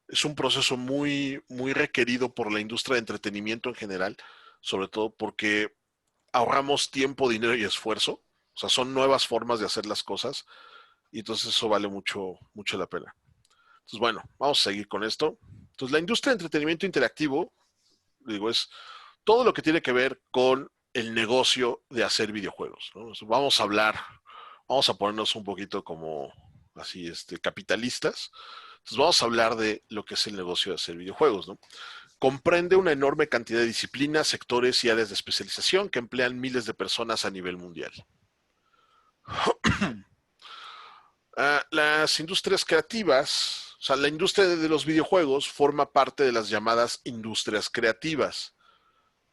es un proceso muy, muy requerido por la industria de entretenimiento en general, sobre todo porque ahorramos tiempo, dinero y esfuerzo. O sea, son nuevas formas de hacer las cosas y entonces eso vale mucho, mucho la pena. Entonces, bueno, vamos a seguir con esto. Entonces, la industria de entretenimiento interactivo, digo, es todo lo que tiene que ver con el negocio de hacer videojuegos, ¿no? Vamos a ponernos un poquito como así, capitalistas. Entonces, vamos a hablar de lo que es el negocio de hacer videojuegos, ¿no? Comprende una enorme cantidad de disciplinas, sectores y áreas de especialización que emplean miles de personas a nivel mundial. Las industrias creativas, o sea, la industria de los videojuegos forma parte de las llamadas industrias creativas.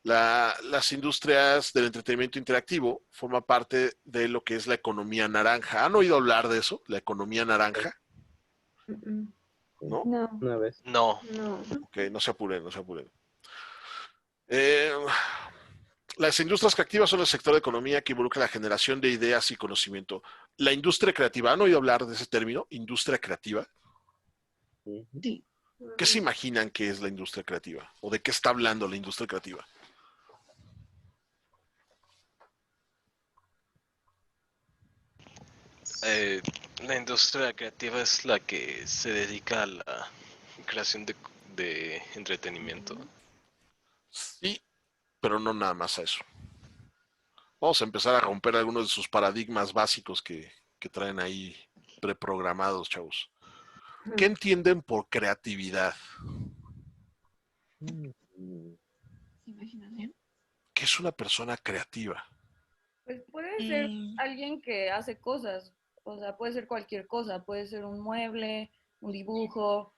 Las industrias del entretenimiento interactivo forman parte de lo que es la economía naranja. ¿Han oído hablar de eso? La economía naranja. ¿No? No. Una vez. No. No. Ok, no se apuren, no se apuren. Las industrias creativas son el sector de economía que involucra la generación de ideas y conocimiento. La industria creativa, ¿han oído hablar de ese término? Industria creativa. Sí. ¿Qué se imaginan que es la industria creativa? ¿O de qué está hablando la industria creativa? La industria creativa es la que se dedica a la creación de entretenimiento. Sí, pero no nada más a eso. Vamos a empezar a romper algunos de sus paradigmas básicos que traen ahí preprogramados, chavos. ¿Qué entienden por creatividad? Imaginación. ¿Qué es una persona creativa? Pues puede ser alguien que hace cosas, o sea, puede ser cualquier cosa, puede ser un mueble, un dibujo.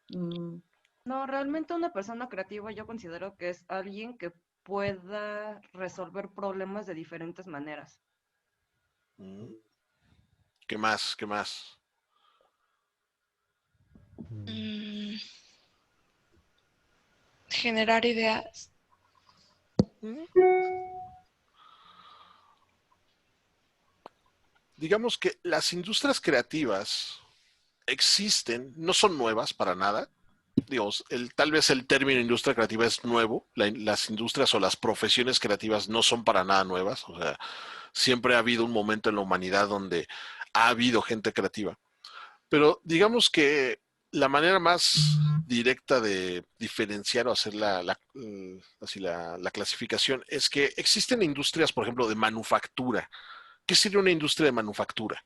No, realmente una persona creativa yo considero que es alguien que pueda resolver problemas de diferentes maneras. ¿Qué más? ¿Qué más? Generar ideas. Digamos que las industrias creativas existen, no son nuevas para nada. Digamos, tal vez el término industria creativa es nuevo. Las industrias o las profesiones creativas no son para nada nuevas. O sea, siempre ha habido un momento en la humanidad donde ha habido gente creativa. Pero digamos que la manera más directa de diferenciar o hacer la clasificación es que existen industrias, por ejemplo, de manufactura. ¿Qué sería una industria de manufactura?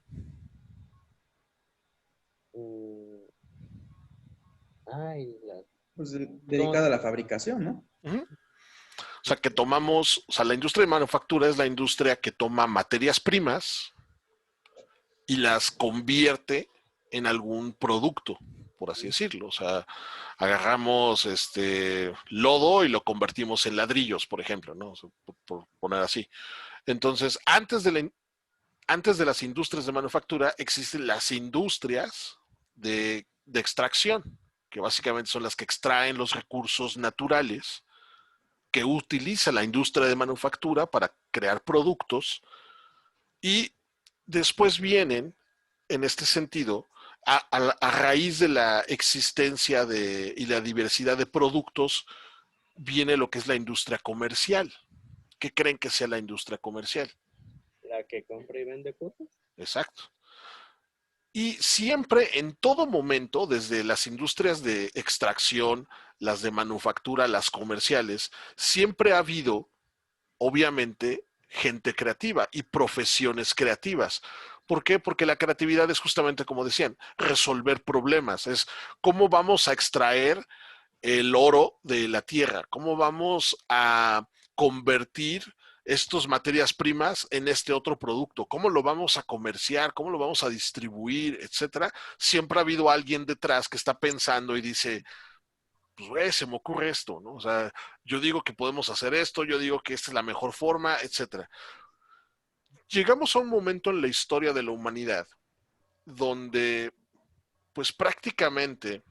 Ay, la... Pues dedicada a la fabricación, ¿no? O sea, que tomamos, o sea, la industria de manufactura es la industria que toma materias primas y las convierte en algún producto, por así decirlo. O sea, agarramos lodo y lo convertimos en ladrillos, por ejemplo, ¿no? O sea, por poner así. Entonces, antes de las industrias de manufactura existen las industrias de extracción, que básicamente son las que extraen los recursos naturales que utiliza la industria de manufactura para crear productos, y después vienen, en este sentido, a raíz de la existencia y la diversidad de productos, viene lo que es la industria comercial. ¿Qué creen que sea la industria comercial? La que compra y vende cosas. Exacto. Y siempre, en todo momento, desde las industrias de extracción, las de manufactura, las comerciales, siempre ha habido, obviamente, gente creativa y profesiones creativas. ¿Por qué? Porque la creatividad es justamente, como decían, resolver problemas. Es cómo vamos a extraer el oro de la tierra, cómo vamos a convertir estas materias primas en este otro producto, cómo lo vamos a comerciar, cómo lo vamos a distribuir, etcétera. Siempre ha habido alguien detrás que está pensando y dice, pues güey, se me ocurre esto, ¿no? O sea, yo digo que podemos hacer esto, yo digo que esta es la mejor forma, etcétera. Llegamos a un momento en la historia de la humanidad donde, pues prácticamente,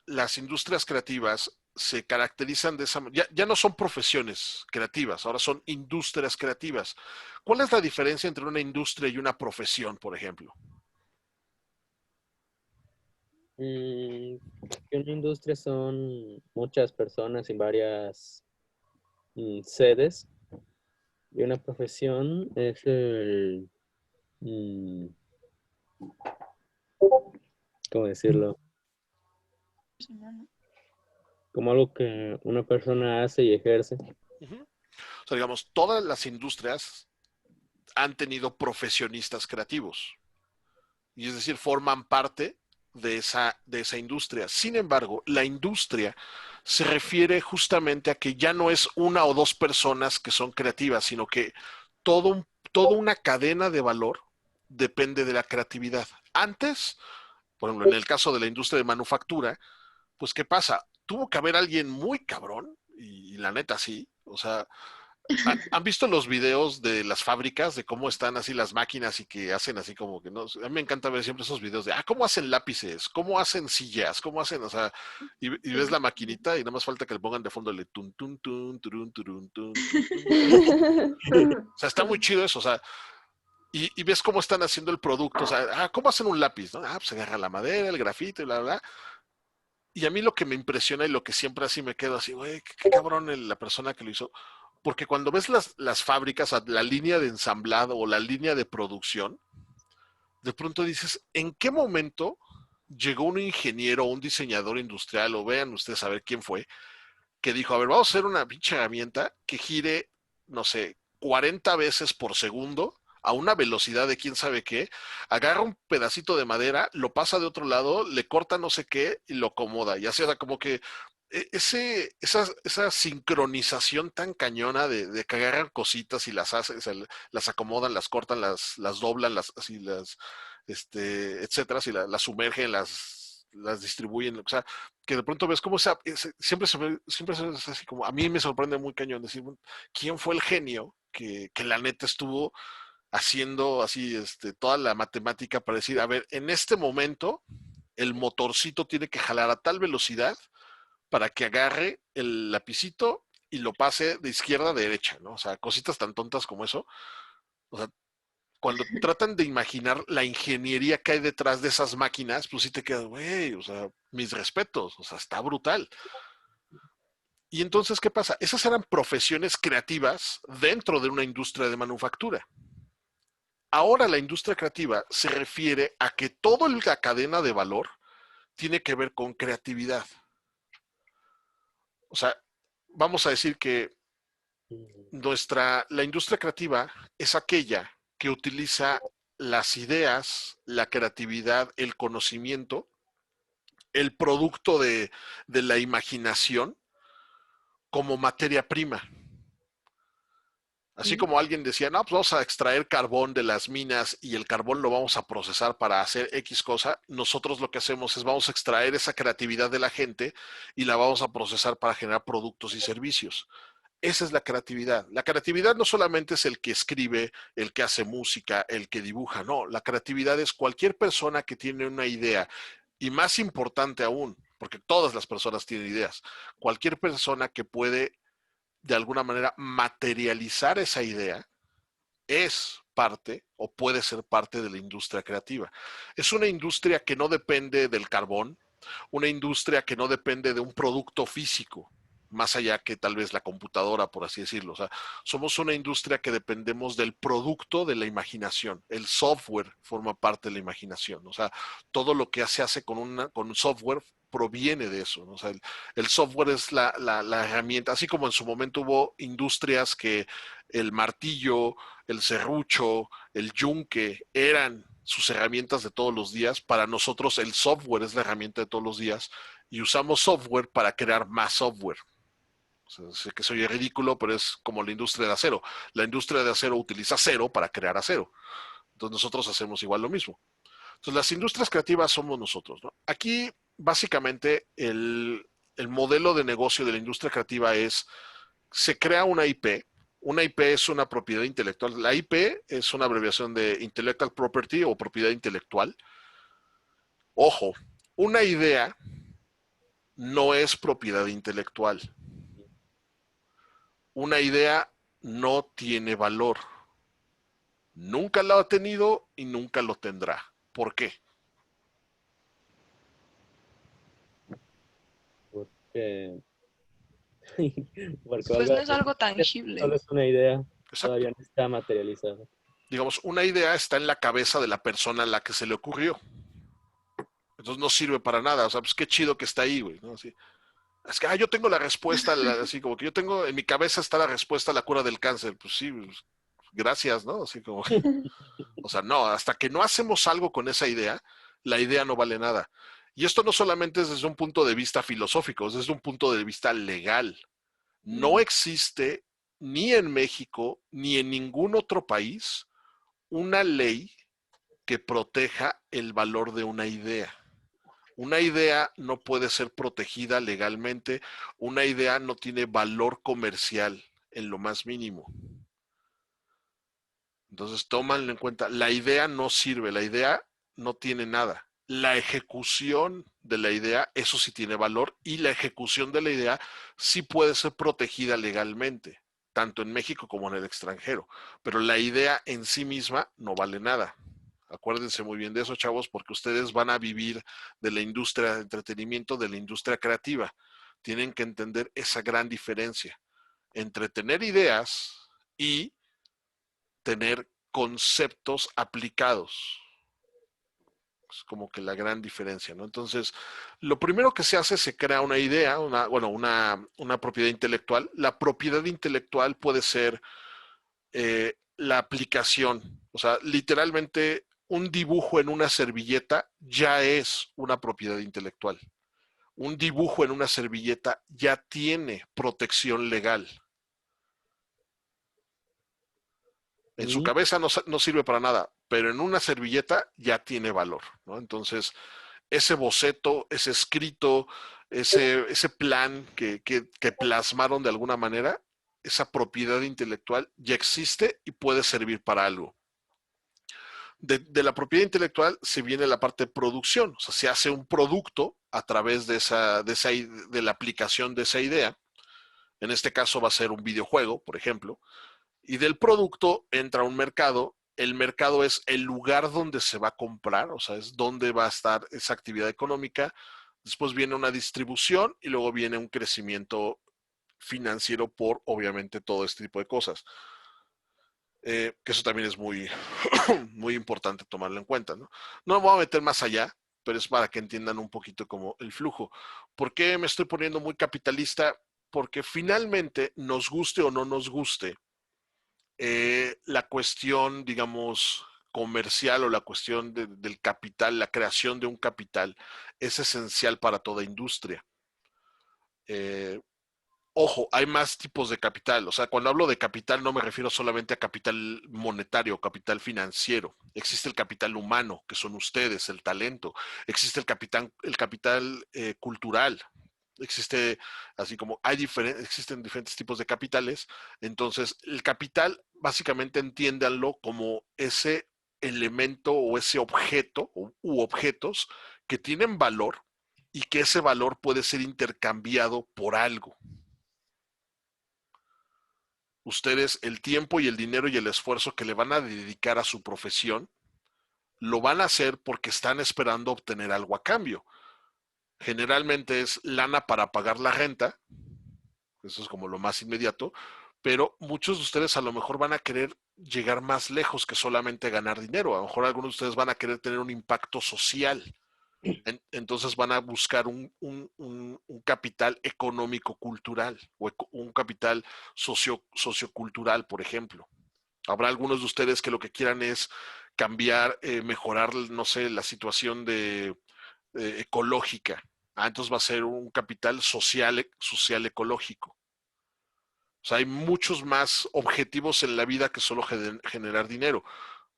las industrias creativas se caracterizan de esa manera. Ya no son profesiones creativas, ahora son industrias creativas. ¿Cuál es la diferencia entre una industria y una profesión, por ejemplo? Que una industria son muchas personas y varias sedes. Y una profesión es ¿cómo decirlo? Como algo que una persona hace y ejerce. O sea, digamos, todas las industrias han tenido profesionistas creativos. Y es decir, forman parte de esa industria. Sin embargo, la industria se refiere justamente a que ya no es una o dos personas que son creativas, sino que toda una cadena de valor depende de la creatividad. Antes, por ejemplo, en el caso de la industria de manufactura, pues ¿qué pasa? Tuvo que haber alguien muy cabrón, y la neta sí, o sea, ¿han visto los videos de las fábricas, de cómo están así las máquinas y que hacen así como que no? A mí me encanta ver siempre esos videos de, cómo hacen lápices, cómo hacen sillas, cómo hacen, o sea, y ves la maquinita y nada más falta que le pongan de fondo el tun, tun, tun, turun, turun, tun, o sea, está muy chido eso, o sea, y ves cómo están haciendo el producto, o sea, ¿cómo hacen un lápiz? ¿No? Pues agarra la madera, el grafito y bla, bla. Y a mí lo que me impresiona y lo que siempre así me quedo así, güey, qué cabrón la persona que lo hizo. Porque cuando ves las fábricas, la línea de ensamblado o la línea de producción, de pronto dices, ¿en qué momento llegó un ingeniero o un diseñador industrial, o vean ustedes a ver quién fue, que dijo, a ver, vamos a hacer una pinche herramienta que gire, no sé, 40 veces por segundo a una velocidad de quién sabe qué, agarra un pedacito de madera, lo pasa de otro lado, le corta no sé qué y lo acomoda. Y así, o sea, como que esa sincronización tan cañona de que agarran cositas y las hacen, o sea, las acomodan, las cortan, las doblan, así etcétera, si las sumergen, las distribuyen, o sea, que de pronto ves cómo siempre es así como, a mí me sorprende muy cañón decir, ¿quién fue el genio que la neta estuvo haciendo así toda la matemática para decir, a ver, en este momento el motorcito tiene que jalar a tal velocidad para que agarre el lapicito y lo pase de izquierda a derecha, ¿no? O sea, cositas tan tontas como eso. O sea, cuando tratan de imaginar la ingeniería que hay detrás de esas máquinas, pues sí te quedas, güey, o sea, mis respetos, o sea, está brutal. Y entonces, ¿qué pasa? Esas eran profesiones creativas dentro de una industria de manufactura. Ahora la industria creativa se refiere a que toda la cadena de valor tiene que ver con creatividad. O sea, vamos a decir que la industria creativa es aquella que utiliza las ideas, la creatividad, el conocimiento el producto de la imaginación como materia prima. Así como alguien decía, no, pues vamos a extraer carbón de las minas y el carbón lo vamos a procesar para hacer X cosa, nosotros lo que hacemos es vamos a extraer esa creatividad de la gente y la vamos a procesar para generar productos y servicios. Esa es la creatividad. La creatividad no solamente es el que escribe, el que hace música, el que dibuja, no. La creatividad es cualquier persona que tiene una idea y más importante aún, porque todas las personas tienen ideas, cualquier persona que puede de alguna manera materializar esa idea es parte o puede ser parte de la industria creativa. Es una industria que no depende del carbón, una industria que no depende de un producto físico, más allá que tal vez la computadora, por así decirlo. O sea, somos una industria que dependemos del producto de la imaginación. El software forma parte de la imaginación. O sea, todo lo que se hace con un software proviene de eso, ¿no? O sea, el software es la herramienta, así como en su momento hubo industrias que el martillo, el serrucho, el yunque eran sus herramientas de todos los días. Para nosotros el software es la herramienta de todos los días y usamos software para crear más software. O sea, sé que soy ridículo, pero es como la industria de acero. La industria de acero utiliza acero para crear acero. Entonces nosotros hacemos igual lo mismo. Entonces las industrias creativas somos nosotros, ¿no? Aquí básicamente el modelo de negocio de la industria creativa es, se crea una IP. Una IP es una propiedad intelectual. La IP es una abreviación de Intellectual Property o propiedad intelectual. Ojo, una idea no es propiedad intelectual. Una idea no tiene valor. Nunca lo ha tenido y nunca lo tendrá. ¿Por qué? Porque pues no es algo tangible. Solo es una idea. Exacto. Todavía no está materializada. Digamos, una idea está en la cabeza de la persona a la que se le ocurrió. Entonces no sirve para nada. O sea, pues qué chido que está ahí, güey, ¿no? Así. Es que, yo tengo la respuesta, así como que yo tengo, en mi cabeza está la respuesta a la cura del cáncer. Pues sí, pues, gracias, ¿no? Así como, o sea, no, hasta que no hacemos algo con esa idea, la idea no vale nada. Y esto no solamente es desde un punto de vista filosófico, es desde un punto de vista legal. No existe ni en México ni en ningún otro país una ley que proteja el valor de una idea. Una idea no puede ser protegida legalmente, una idea no tiene valor comercial en lo más mínimo. Entonces, tómanlo en cuenta, la idea no sirve, la idea no tiene nada. La ejecución de la idea, eso sí tiene valor, y la ejecución de la idea sí puede ser protegida legalmente, tanto en México como en el extranjero, pero la idea en sí misma no vale nada. Acuérdense muy bien de eso, chavos, porque ustedes van a vivir de la industria de entretenimiento, de la industria creativa. Tienen que entender esa gran diferencia entre tener ideas y tener conceptos aplicados. Es como que la gran diferencia, ¿no? Entonces, lo primero que se hace, se crea una idea, una propiedad intelectual. La propiedad intelectual puede ser la aplicación. O sea, literalmente un dibujo en una servilleta ya es una propiedad intelectual. Un dibujo en una servilleta ya tiene protección legal. En su cabeza no sirve para nada, pero en una servilleta ya tiene valor, ¿no? Entonces, ese boceto, ese escrito, ese plan que plasmaron de alguna manera, esa propiedad intelectual ya existe y puede servir para algo. De la propiedad intelectual se viene la parte de producción, o sea, se hace un producto a través de la aplicación de esa idea. En este caso va a ser un videojuego, por ejemplo, y del producto entra un mercado. El mercado es el lugar donde se va a comprar, o sea, es donde va a estar esa actividad económica. Después viene una distribución y luego viene un crecimiento financiero por, obviamente, todo este tipo de cosas. Que eso también es muy, muy importante tomarlo en cuenta, ¿no? No me voy a meter más allá, pero es para que entiendan un poquito como el flujo. ¿Por qué me estoy poniendo muy capitalista? Porque finalmente, nos guste o no nos guste, la cuestión, digamos, comercial o la cuestión del capital, la creación de un capital, es esencial para toda industria. Ojo, hay más tipos de capital. O sea, cuando hablo de capital no me refiero solamente a capital monetario, capital financiero. Existe el capital humano, que son ustedes, el talento. Existe el capital cultural. Existe, así como existen diferentes tipos de capitales. Entonces, el capital, básicamente entiéndanlo como ese elemento o ese objeto u objetos que tienen valor y que ese valor puede ser intercambiado por algo. Ustedes el tiempo y el dinero y el esfuerzo que le van a dedicar a su profesión, lo van a hacer porque están esperando obtener algo a cambio. Generalmente es lana para pagar la renta, eso es como lo más inmediato, pero muchos de ustedes a lo mejor van a querer llegar más lejos que solamente ganar dinero. A lo mejor algunos de ustedes van a querer tener un impacto social. Entonces van a buscar un capital económico-cultural o un capital sociocultural, por ejemplo. Habrá algunos de ustedes que lo que quieran es cambiar, mejorar, no sé, la situación ecológica. Entonces va a ser un capital social ecológico. O sea, hay muchos más objetivos en la vida que solo generar dinero.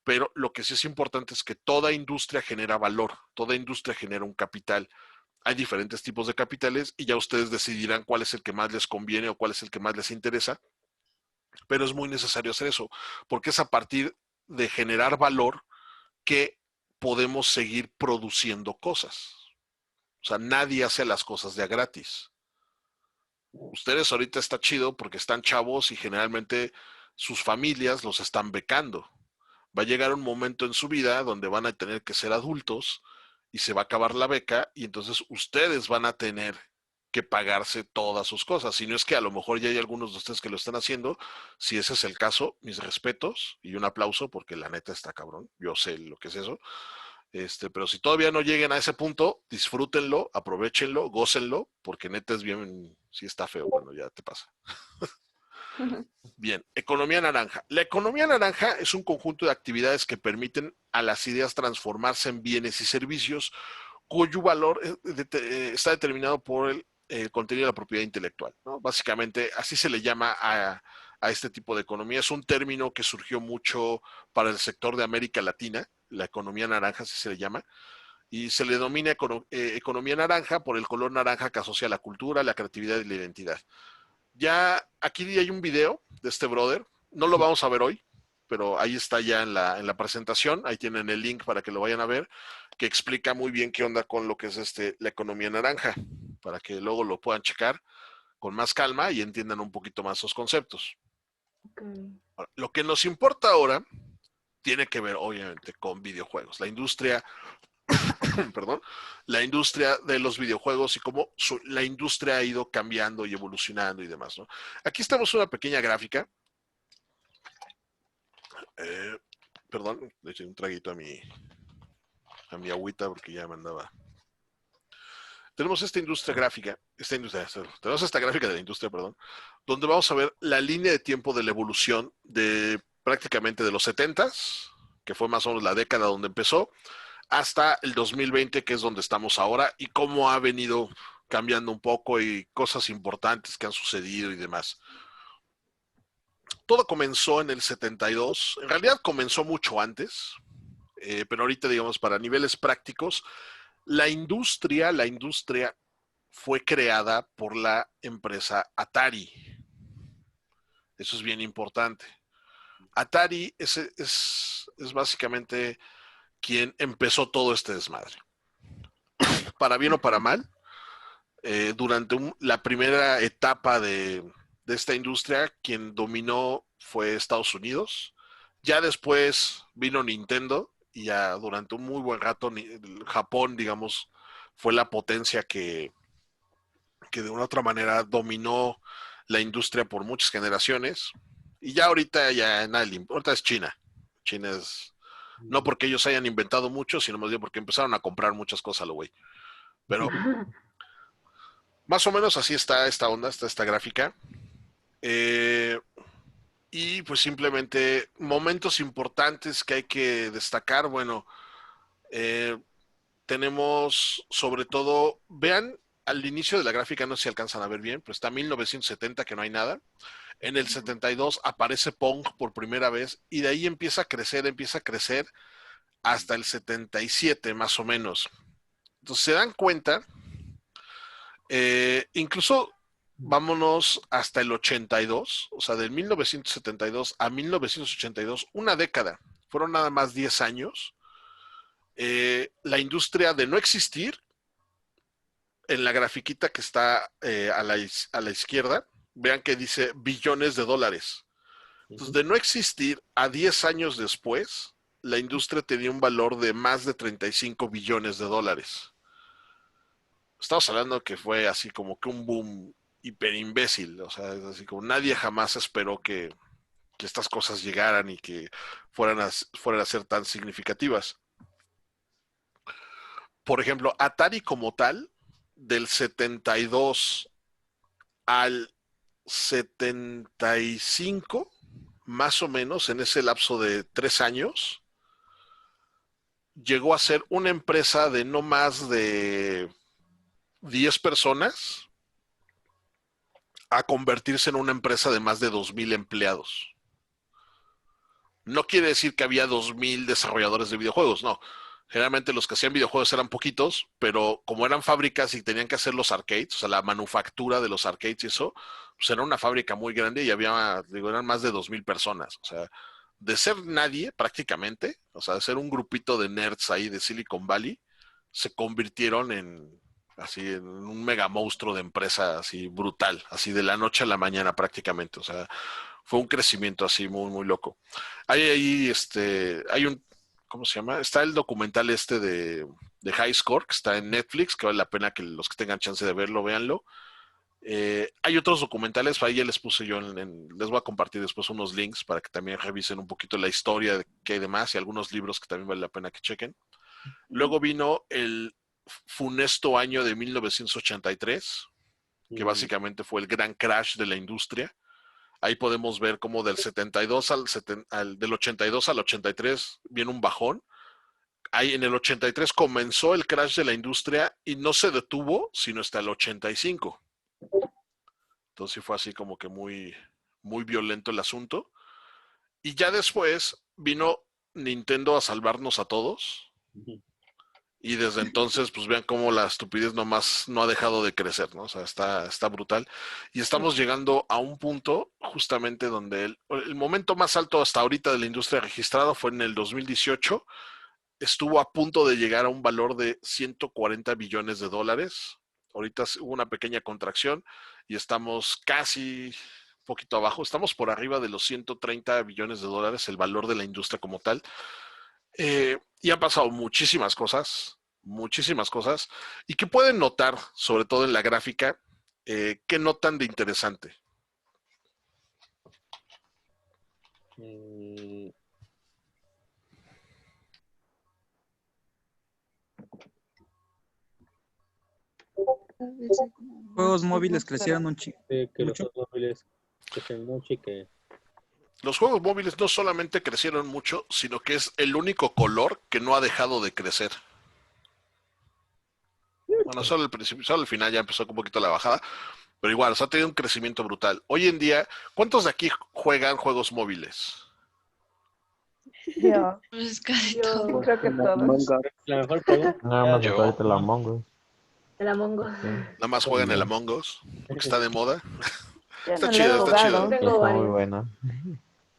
Pero lo que sí es importante es que toda industria genera valor, toda industria genera un capital. Hay diferentes tipos de capitales y ya ustedes decidirán cuál es el que más les conviene o cuál es el que más les interesa, pero es muy necesario hacer eso, porque es a partir de generar valor que podemos seguir produciendo cosas. O sea, nadie hace las cosas de a gratis. Ustedes ahorita está chido porque están chavos y generalmente sus familias los están becando. Va a llegar un momento en su vida donde van a tener que ser adultos y se va a acabar la beca y entonces ustedes van a tener que pagarse todas sus cosas. Si no es que a lo mejor ya hay algunos de ustedes que lo están haciendo, si ese es el caso, mis respetos y un aplauso porque la neta está cabrón. Yo sé lo que es eso. Pero si todavía no lleguen a ese punto, disfrútenlo, aprovechenlo, gócenlo, porque neta es bien, si está feo, bueno, ya te pasa. Bien, economía naranja. La economía naranja es un conjunto de actividades que permiten a las ideas transformarse en bienes y servicios cuyo valor está determinado por el contenido de la propiedad intelectual, ¿no? Básicamente, así se le llama a este tipo de economía. Es un término que surgió mucho para el sector de América Latina, la economía naranja, así se le llama, y se le denomina economía naranja por el color naranja que asocia la cultura, la creatividad y la identidad. Ya aquí hay un video de este brother, no lo vamos a ver hoy, pero ahí está ya en la presentación, ahí tienen el link para que lo vayan a ver, que explica muy bien qué onda con lo que es la economía naranja, para que luego lo puedan checar con más calma y entiendan un poquito más esos conceptos. Okay. Lo que nos importa ahora tiene que ver obviamente con videojuegos, la industria perdón, la industria de los videojuegos y cómo la industria ha ido cambiando y evolucionando y demás, ¿no? Aquí estamos una pequeña gráfica. Perdón, le eché un traguito a mi agüita porque ya me andaba. Tenemos esta industria gráfica, tenemos esta gráfica de la industria, perdón, donde vamos a ver la línea de tiempo de la evolución de prácticamente de los 70s, que fue más o menos la década donde empezó, hasta el 2020, que es donde estamos ahora, y cómo ha venido cambiando un poco y cosas importantes que han sucedido y demás. Todo comenzó en el 72, en realidad comenzó mucho antes, pero ahorita, digamos, para niveles prácticos, la industria fue creada por la empresa Atari. Eso es bien importante. Atari es básicamente quien empezó todo este desmadre. Para bien o para mal, durante la primera etapa de esta industria, quien dominó fue Estados Unidos. Ya después vino Nintendo y ya durante un muy buen rato Japón, digamos, fue la potencia que de una otra manera dominó la industria por muchas generaciones. Y ya ahorita ahorita es China. China es, no porque ellos hayan inventado mucho, sino más bien porque empezaron a comprar muchas cosas a lo güey. Pero más o menos así está esta onda, está esta gráfica. Y pues simplemente momentos importantes que hay que destacar. Bueno, tenemos sobre todo, vean al inicio de la gráfica, no sé si alcanzan a ver bien, pero está 1970 que no hay nada. En el 72 aparece Pong por primera vez y de ahí empieza a crecer hasta el 77 más o menos. Entonces se dan cuenta, incluso vámonos hasta el 82, o sea, del 1972 a 1982, una década, fueron nada más 10 años. La industria de no existir, en la grafiquita que está a la izquierda, vean que dice billones de dólares. Entonces, de no existir a 10 años después, la industria tenía un valor de más de 35 billones de dólares. Estamos hablando que fue así como que un boom hiper imbécil, o sea, es así como nadie jamás esperó que estas cosas llegaran y que fueran a ser tan significativas. Por ejemplo, Atari como tal, del 72 al 75, más o menos en ese lapso de 3 años, llegó a ser una empresa de no más de 10 personas a convertirse en una empresa de más de 2,000 empleados. No quiere decir que había 2,000 desarrolladores de videojuegos, no. Generalmente los que hacían videojuegos eran poquitos, pero como eran fábricas y tenían que hacer los arcades, o sea, la manufactura de los arcades y eso, pues era una fábrica muy grande y eran más de 2,000 personas. O sea, de ser nadie prácticamente, o sea, de ser un grupito de nerds ahí de Silicon Valley, se convirtieron en un mega monstruo de empresa así brutal, así de la noche a la mañana prácticamente. O sea, fue un crecimiento así muy, muy loco. Hay un, ¿cómo se llama? Está el documental de High Score, que está en Netflix, que vale la pena que los que tengan chance de verlo, véanlo. Hay otros documentales, ahí ya les puse yo, les voy a compartir después unos links para que también revisen un poquito la historia de qué hay demás y algunos libros que también vale la pena que chequen. Luego vino el funesto año de 1983, que básicamente fue el gran crash de la industria. Ahí podemos ver cómo del 72 del 82 al 83 viene un bajón. Ahí en el 83 comenzó el crash de la industria y no se detuvo sino hasta el 85. Entonces fue así como que muy, muy violento el asunto. Y ya después vino Nintendo a salvarnos a todos. Y desde entonces, pues vean cómo la estupidez nomás no ha dejado de crecer, ¿no? O sea, está brutal. Y estamos llegando a un punto justamente donde el momento más alto hasta ahorita de la industria registrado fue en el 2018. Estuvo a punto de llegar a un valor de 140 billones de dólares. Ahorita hubo una pequeña contracción y estamos casi un poquito abajo. Estamos por arriba de los 130 billones de dólares, el valor de la industria como tal. Y han pasado muchísimas cosas, y que pueden notar, sobre todo en la gráfica, ¿qué notan de interesante? Juegos móviles crecieron un chico. Que los juegos móviles crecen mucho y que... Los juegos móviles no solamente crecieron mucho, sino que es el único color que no ha dejado de crecer. Bueno, solo al final ya empezó un poquito la bajada, pero igual, o sea, ha tenido un crecimiento brutal. Hoy en día, ¿cuántos de aquí juegan juegos móviles? Yo. Pues casi Yo todo. creo que todos. La mejor juego. Nada más ahorita la Among Us. El Among Us. Nada más juegan el Among Us, porque está de moda. Ya Está no chida, lo he está chida. jugado. Tengo Está muy varios. buena.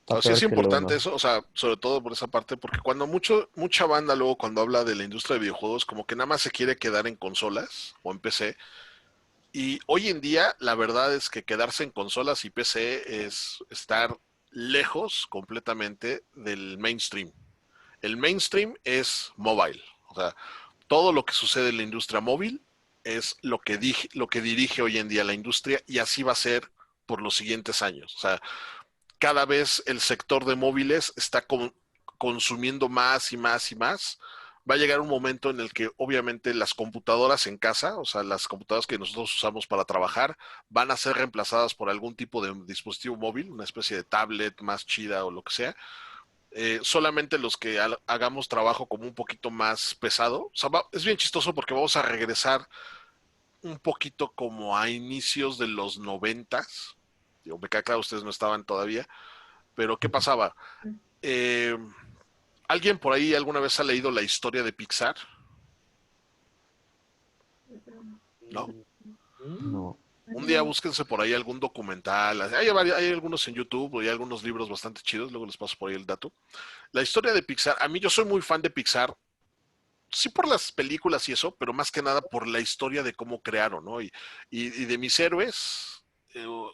O sea, es peor que el importante uno. eso, o sea, sobre todo por esa parte, porque cuando mucha banda luego cuando habla de la industria de videojuegos, como que nada más se quiere quedar en consolas o en PC. Y hoy en día, la verdad es que quedarse en consolas y PC es estar lejos completamente del mainstream. El mainstream es mobile. O sea, todo lo que sucede en la industria móvil es lo que dirige hoy en día la industria y así va a ser por los siguientes años. O sea, cada vez el sector de móviles está consumiendo más y más y más, va a llegar un momento en el que obviamente las computadoras en casa, o sea, las computadoras que nosotros usamos para trabajar, van a ser reemplazadas por algún tipo de dispositivo móvil, una especie de tablet más chida o lo que sea. Solamente los que hagamos trabajo como un poquito más pesado, o sea, es bien chistoso porque vamos a regresar un poquito como a inicios de los 90s. Digo, me queda claro, ustedes no estaban todavía, pero ¿qué pasaba? Eh, ¿Alguien por ahí alguna vez ha leído la historia de Pixar? ¿No? No. Un día búsquense por ahí algún documental. Hay algunos en YouTube y hay algunos libros bastante chidos. Luego les paso por ahí el dato. La historia de Pixar, a mí yo soy muy fan de Pixar. Sí por las películas y eso, pero más que nada por la historia de cómo crearon, ¿no? Y de mis héroes,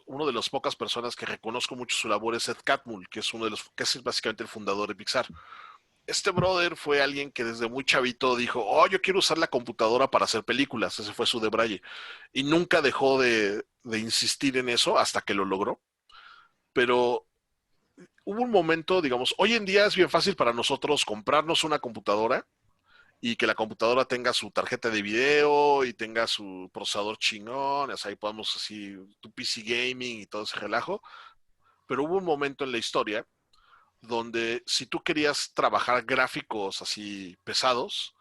uno de las pocas personas que reconozco mucho su labor es Ed Catmull, que es uno de los, que es básicamente el fundador de Pixar. Este brother fue alguien que desde muy chavito dijo, oh, yo quiero usar la computadora para hacer películas, ese fue su debraye. Y nunca dejó de insistir en eso hasta que lo logró. Pero hubo un momento, digamos, hoy en día es bien fácil para nosotros comprarnos una computadora y que la computadora tenga su tarjeta de video y tenga su procesador chingón, o sea, ahí podemos así, tu PC gaming y todo ese relajo. Pero hubo un momento en la historia donde si tú querías trabajar gráficos así pesados,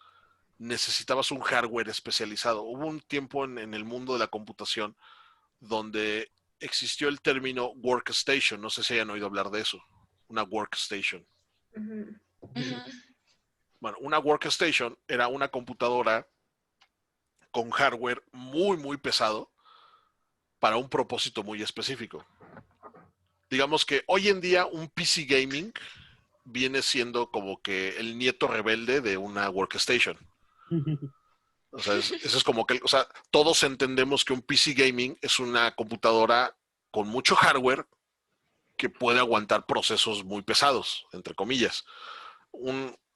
necesitabas un hardware especializado. Hubo un tiempo en el mundo de la computación donde existió el término workstation. No sé si hayan oído hablar de eso. Una workstation. Bueno, una workstation era una computadora con hardware muy, muy pesado para un propósito muy específico. Digamos que hoy en día un PC gaming viene siendo como que el nieto rebelde de una workstation. O sea, eso es como que, o sea, todos entendemos que un PC gaming es una computadora con mucho hardware que puede aguantar procesos muy pesados, entre comillas.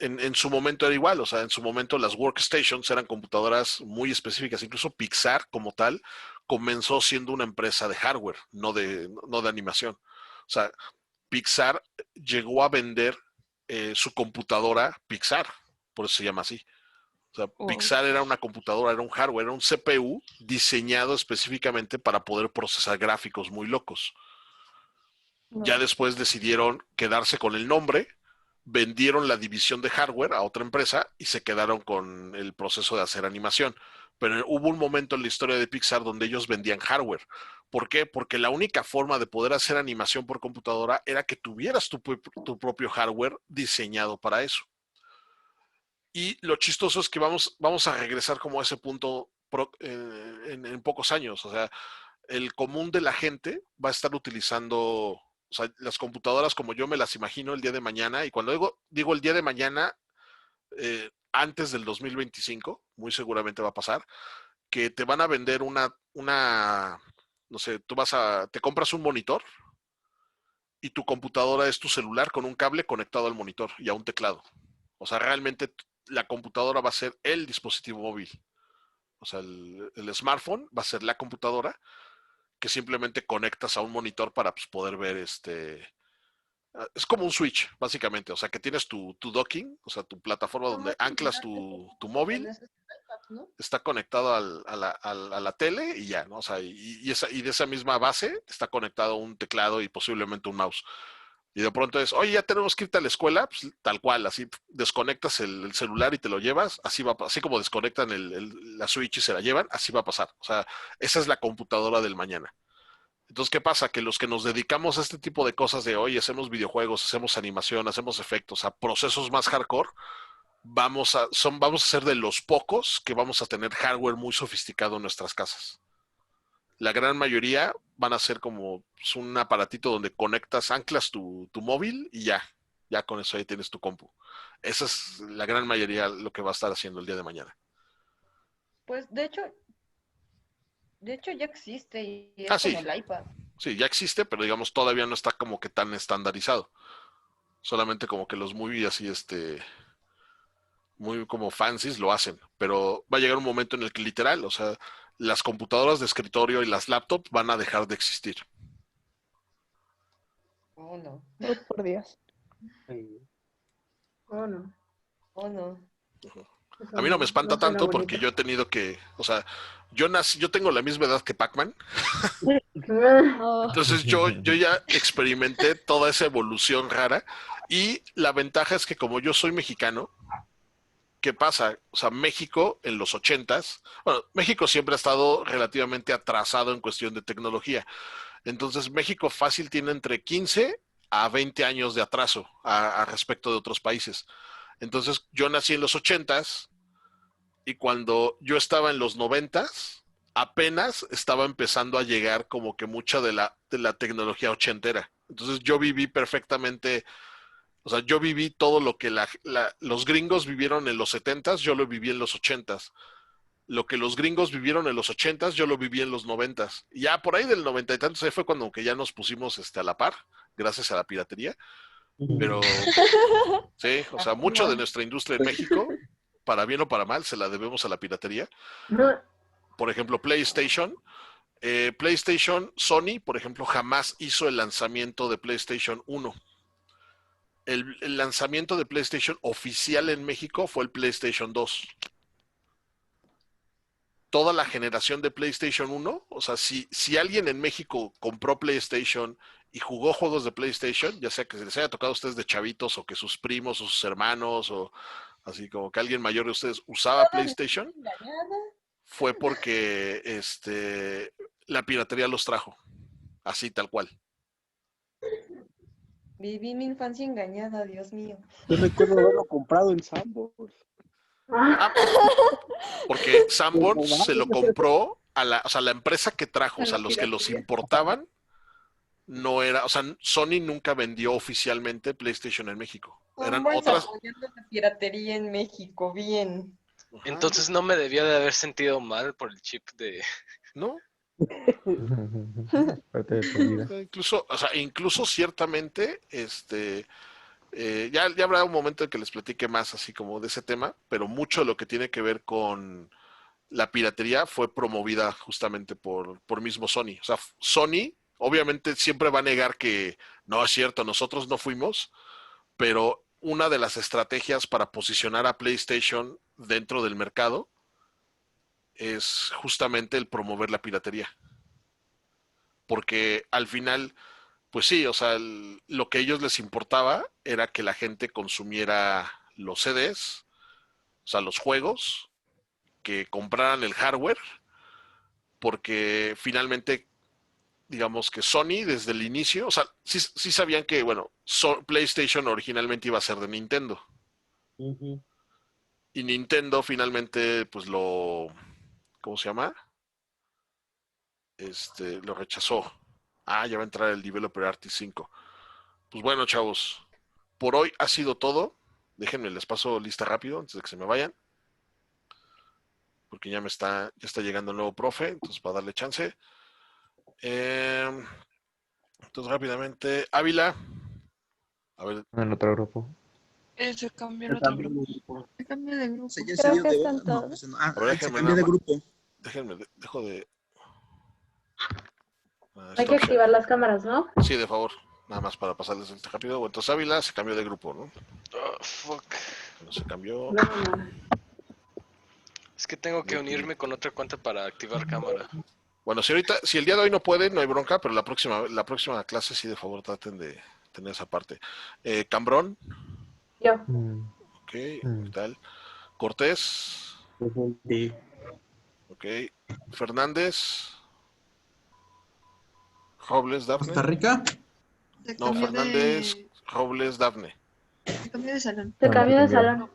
En su momento era igual, o sea, en su momento las workstations eran computadoras muy específicas, incluso Pixar como tal comenzó siendo una empresa de hardware, no de animación. O sea, Pixar llegó a vender su computadora Pixar, por eso se llama así. O sea, Pixar era una computadora, era un hardware, era un CPU diseñado específicamente para poder procesar gráficos muy locos. Ya después decidieron quedarse con el nombre, vendieron la división de hardware a otra empresa y se quedaron con el proceso de hacer animación. Pero hubo un momento en la historia de Pixar donde ellos vendían hardware. ¿Por qué? Porque la única forma de poder hacer animación por computadora era que tuvieras tu propio hardware diseñado para eso. Y lo chistoso es que vamos a regresar como a ese punto en pocos años. O sea, el común de la gente va a estar utilizando, o sea, las computadoras como yo me las imagino el día de mañana. Y cuando digo el día de mañana, antes del 2025, muy seguramente va a pasar, que te van a vender no sé, te compras un monitor y tu computadora es tu celular con un cable conectado al monitor y a un teclado. O sea, realmente la computadora va a ser el dispositivo móvil. O sea, el smartphone va a ser la computadora que simplemente conectas a un monitor para pues, poder ver es como un switch, básicamente. O sea, que tienes tu docking, o sea, tu plataforma donde anclas tu móvil, está conectado a la tele y ya, ¿no? O sea, y de esa misma base está conectado un teclado y posiblemente un mouse. Y de pronto es, oye, ya tenemos que irte a la escuela, pues, tal cual, así desconectas el celular y te lo llevas, así como desconectan la Switch y se la llevan, así va a pasar. O sea, esa es la computadora del mañana. Entonces, ¿qué pasa? Que los que nos dedicamos a este tipo de cosas de hoy, hacemos videojuegos, hacemos animación, hacemos efectos, a procesos más hardcore, vamos a ser de los pocos que vamos a tener hardware muy sofisticado en nuestras casas. La gran mayoría van a ser como pues, un aparatito donde conectas, anclas tu móvil y ya con eso ahí tienes tu compu. Esa es la gran mayoría lo que va a estar haciendo el día de mañana. Pues de hecho ya existe y es Sí, como el iPad. sí, ya existe, pero digamos todavía no está como que tan estandarizado. Solamente como que los muy así, muy como fancies lo hacen, pero va a llegar un momento en el que literal, o sea, las computadoras de escritorio y las laptops van a dejar de existir. Oh, no. Oh, por Dios. Oh, no. Oh, no. A mí no me espanta No suena tanto porque bonito. yo he tenido que, o sea, yo tengo la misma edad que Pac-Man, entonces yo ya experimenté toda esa evolución rara y la ventaja es que como yo soy mexicano, ¿qué pasa? O sea, México en los 80s, bueno, México siempre ha estado relativamente atrasado en cuestión de tecnología, entonces México fácil tiene entre 15 a 20 años de atraso a respecto de otros países. Entonces yo nací en los 80s y cuando yo estaba en los 90s, apenas estaba empezando a llegar como que mucha de la tecnología ochentera. Entonces yo viví perfectamente, o sea, yo viví todo lo que los gringos vivieron en los 70s, yo lo viví en los 80s. Lo que los gringos vivieron en los 80s, yo lo viví en los 90s. Y ya por ahí del 90 y tantos, ahí fue cuando que ya nos pusimos a la par, gracias a la piratería. Pero sí, o sea, mucho de nuestra industria en México, para bien o para mal, se la debemos a la piratería. Por ejemplo, PlayStation. PlayStation, Sony, por ejemplo, jamás hizo el lanzamiento de PlayStation 1. El lanzamiento de PlayStation oficial en México fue el PlayStation 2. Toda la generación de PlayStation 1, o sea, si alguien en México compró PlayStation y jugó juegos de PlayStation, ya sea que se les haya tocado a ustedes de chavitos o que sus primos o sus hermanos o así como que alguien mayor de ustedes usaba PlayStation, fue porque la piratería los trajo, así tal cual. Viví mi infancia engañada, Dios mío. Yo recuerdo haberlo comprado en Sanborns. Porque Sanborns se lo compró o sea, la empresa que trajo, o sea, los que los importaban, no era, o sea, Sony nunca vendió oficialmente PlayStation en México. Eran Sanborns otras. apoyando la piratería en México, bien. Entonces no me debía de haber sentido mal por el chip de... ¿No? Parte de tu vida. Incluso ciertamente, ya habrá un momento en que les platique más así como de ese tema, pero mucho de lo que tiene que ver con la piratería fue promovida justamente por mismo Sony. O sea, Sony obviamente siempre va a negar que no es cierto, nosotros no fuimos, pero una de las estrategias para posicionar a PlayStation dentro del mercado es justamente el promover la piratería. Porque al final, pues sí, o sea, lo que a ellos les importaba era que la gente consumiera los CDs, o sea, los juegos, que compraran el hardware, porque finalmente, digamos que Sony desde el inicio, o sea, sí sabían que, bueno, PlayStation originalmente iba a ser de Nintendo. Y Nintendo finalmente, pues ¿cómo se llama? Lo rechazó. Ya va a entrar el Developer Artist 5. Pues bueno, chavos, por hoy ha sido todo. Déjenme, les paso lista rápido antes de que se me vayan. Porque ya está llegando el nuevo profe, entonces para darle chance. Entonces rápidamente, Ávila. A ver. En otro grupo. Se cambió el otro grupo. Se cambió de grupo. Creo que están todos. A ver, se cambió de grupo. Déjenme, dejo de... Hay que activar las cámaras, ¿no? Sí, de favor. Nada más para pasarles el rápido. Entonces Ávila se cambió de grupo, ¿no? Fuck. No se cambió. No. Es que tengo que unirme con otra cuenta para activar cámara. Bueno, si el día de hoy no pueden, no hay bronca, pero la próxima clase sí, de favor, traten de tener esa parte. Cambrón. Yo. Ok, ¿qué tal? Cortés. Sí. Ok. Fernández. Robles, Dafne. ¿Costa Rica? No, Fernández, Robles, Dafne. Se cambió de salón. Se cambió de salón.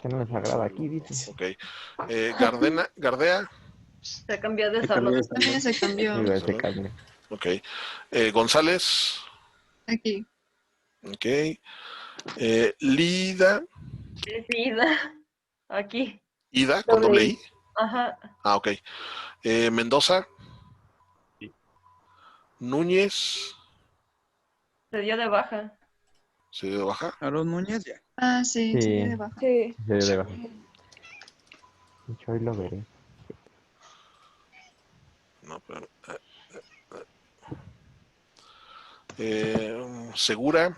Que no les agrada aquí, dice. Ok. Gardea. Se cambió de salón. También se cambió. Se cambia. Ok. González. Aquí. Ok. Lida. Ida. Aquí. Ida, con doble I. Ajá. Ok. Mendoza. Núñez. Se dio de baja. ¿Se dio de baja? Aaron Núñez, ya. Sí, se dio de baja. Sí. Se dio de baja. Yo hoy lo veré. No, pero... Segura.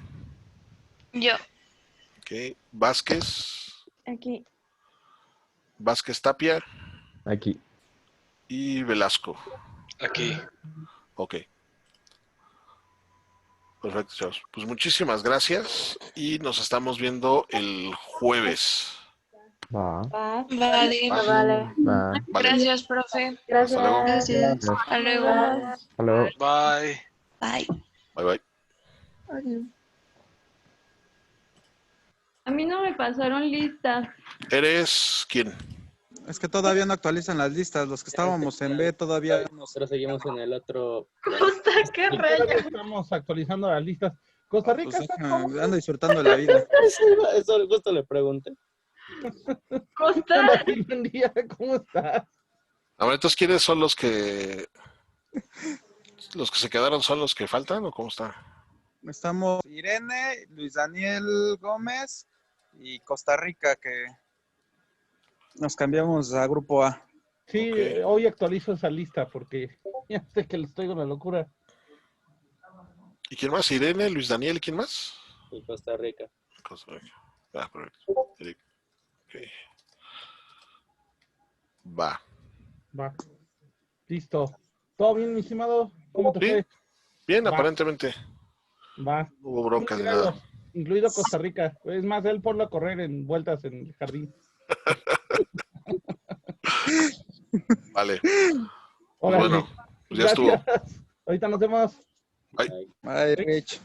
Yo. Ok. Vázquez. Aquí. Vázquez Tapia. Aquí. Y Velasco. Aquí. Ok. Perfecto, chavos. Pues muchísimas gracias y nos estamos viendo el jueves. Va. Vale. Vale. Va. Vale. Gracias, profe. Gracias. Hasta luego. Gracias. Hasta luego. Hasta luego. Bye. Bye. Bye, bye. A mí no me pasaron lista. ¿Eres quién? Es que todavía no actualizan las listas. Los que estábamos en B todavía no. Nosotros seguimos en el otro. Costa, qué Todavía raya. estamos actualizando las listas. Costa Rica Pues está déjame, ando disfrutando de la vida. Eso justo le pregunté. Costa. Buen día, ¿cómo estás? Ahora, entonces, ¿quiénes son los que se quedaron son los que faltan o cómo está? Estamos Irene, Luis Daniel Gómez y Costa Rica, que nos cambiamos a grupo A. Sí, Ok. hoy actualizo esa lista porque ya sé que les traigo la locura. ¿Y quién más? Irene, Luis Daniel, ¿quién más? Y Costa Rica. Costa Rica. Ah, perfecto. Eric. Ok. Va. Va. Listo. ¿Todo bien, mi estimado? ¿Cómo te Sí. fue? Bien, Va. aparentemente. Va. No hubo broncas ni Incluido- nada. Incluido Costa Rica. Es más, él ponlo a correr en vueltas en el jardín. Vale. Pues Órale. bueno, pues ya estuvo. Gracias. Ahorita nos vemos. Bye. Bye, Rich.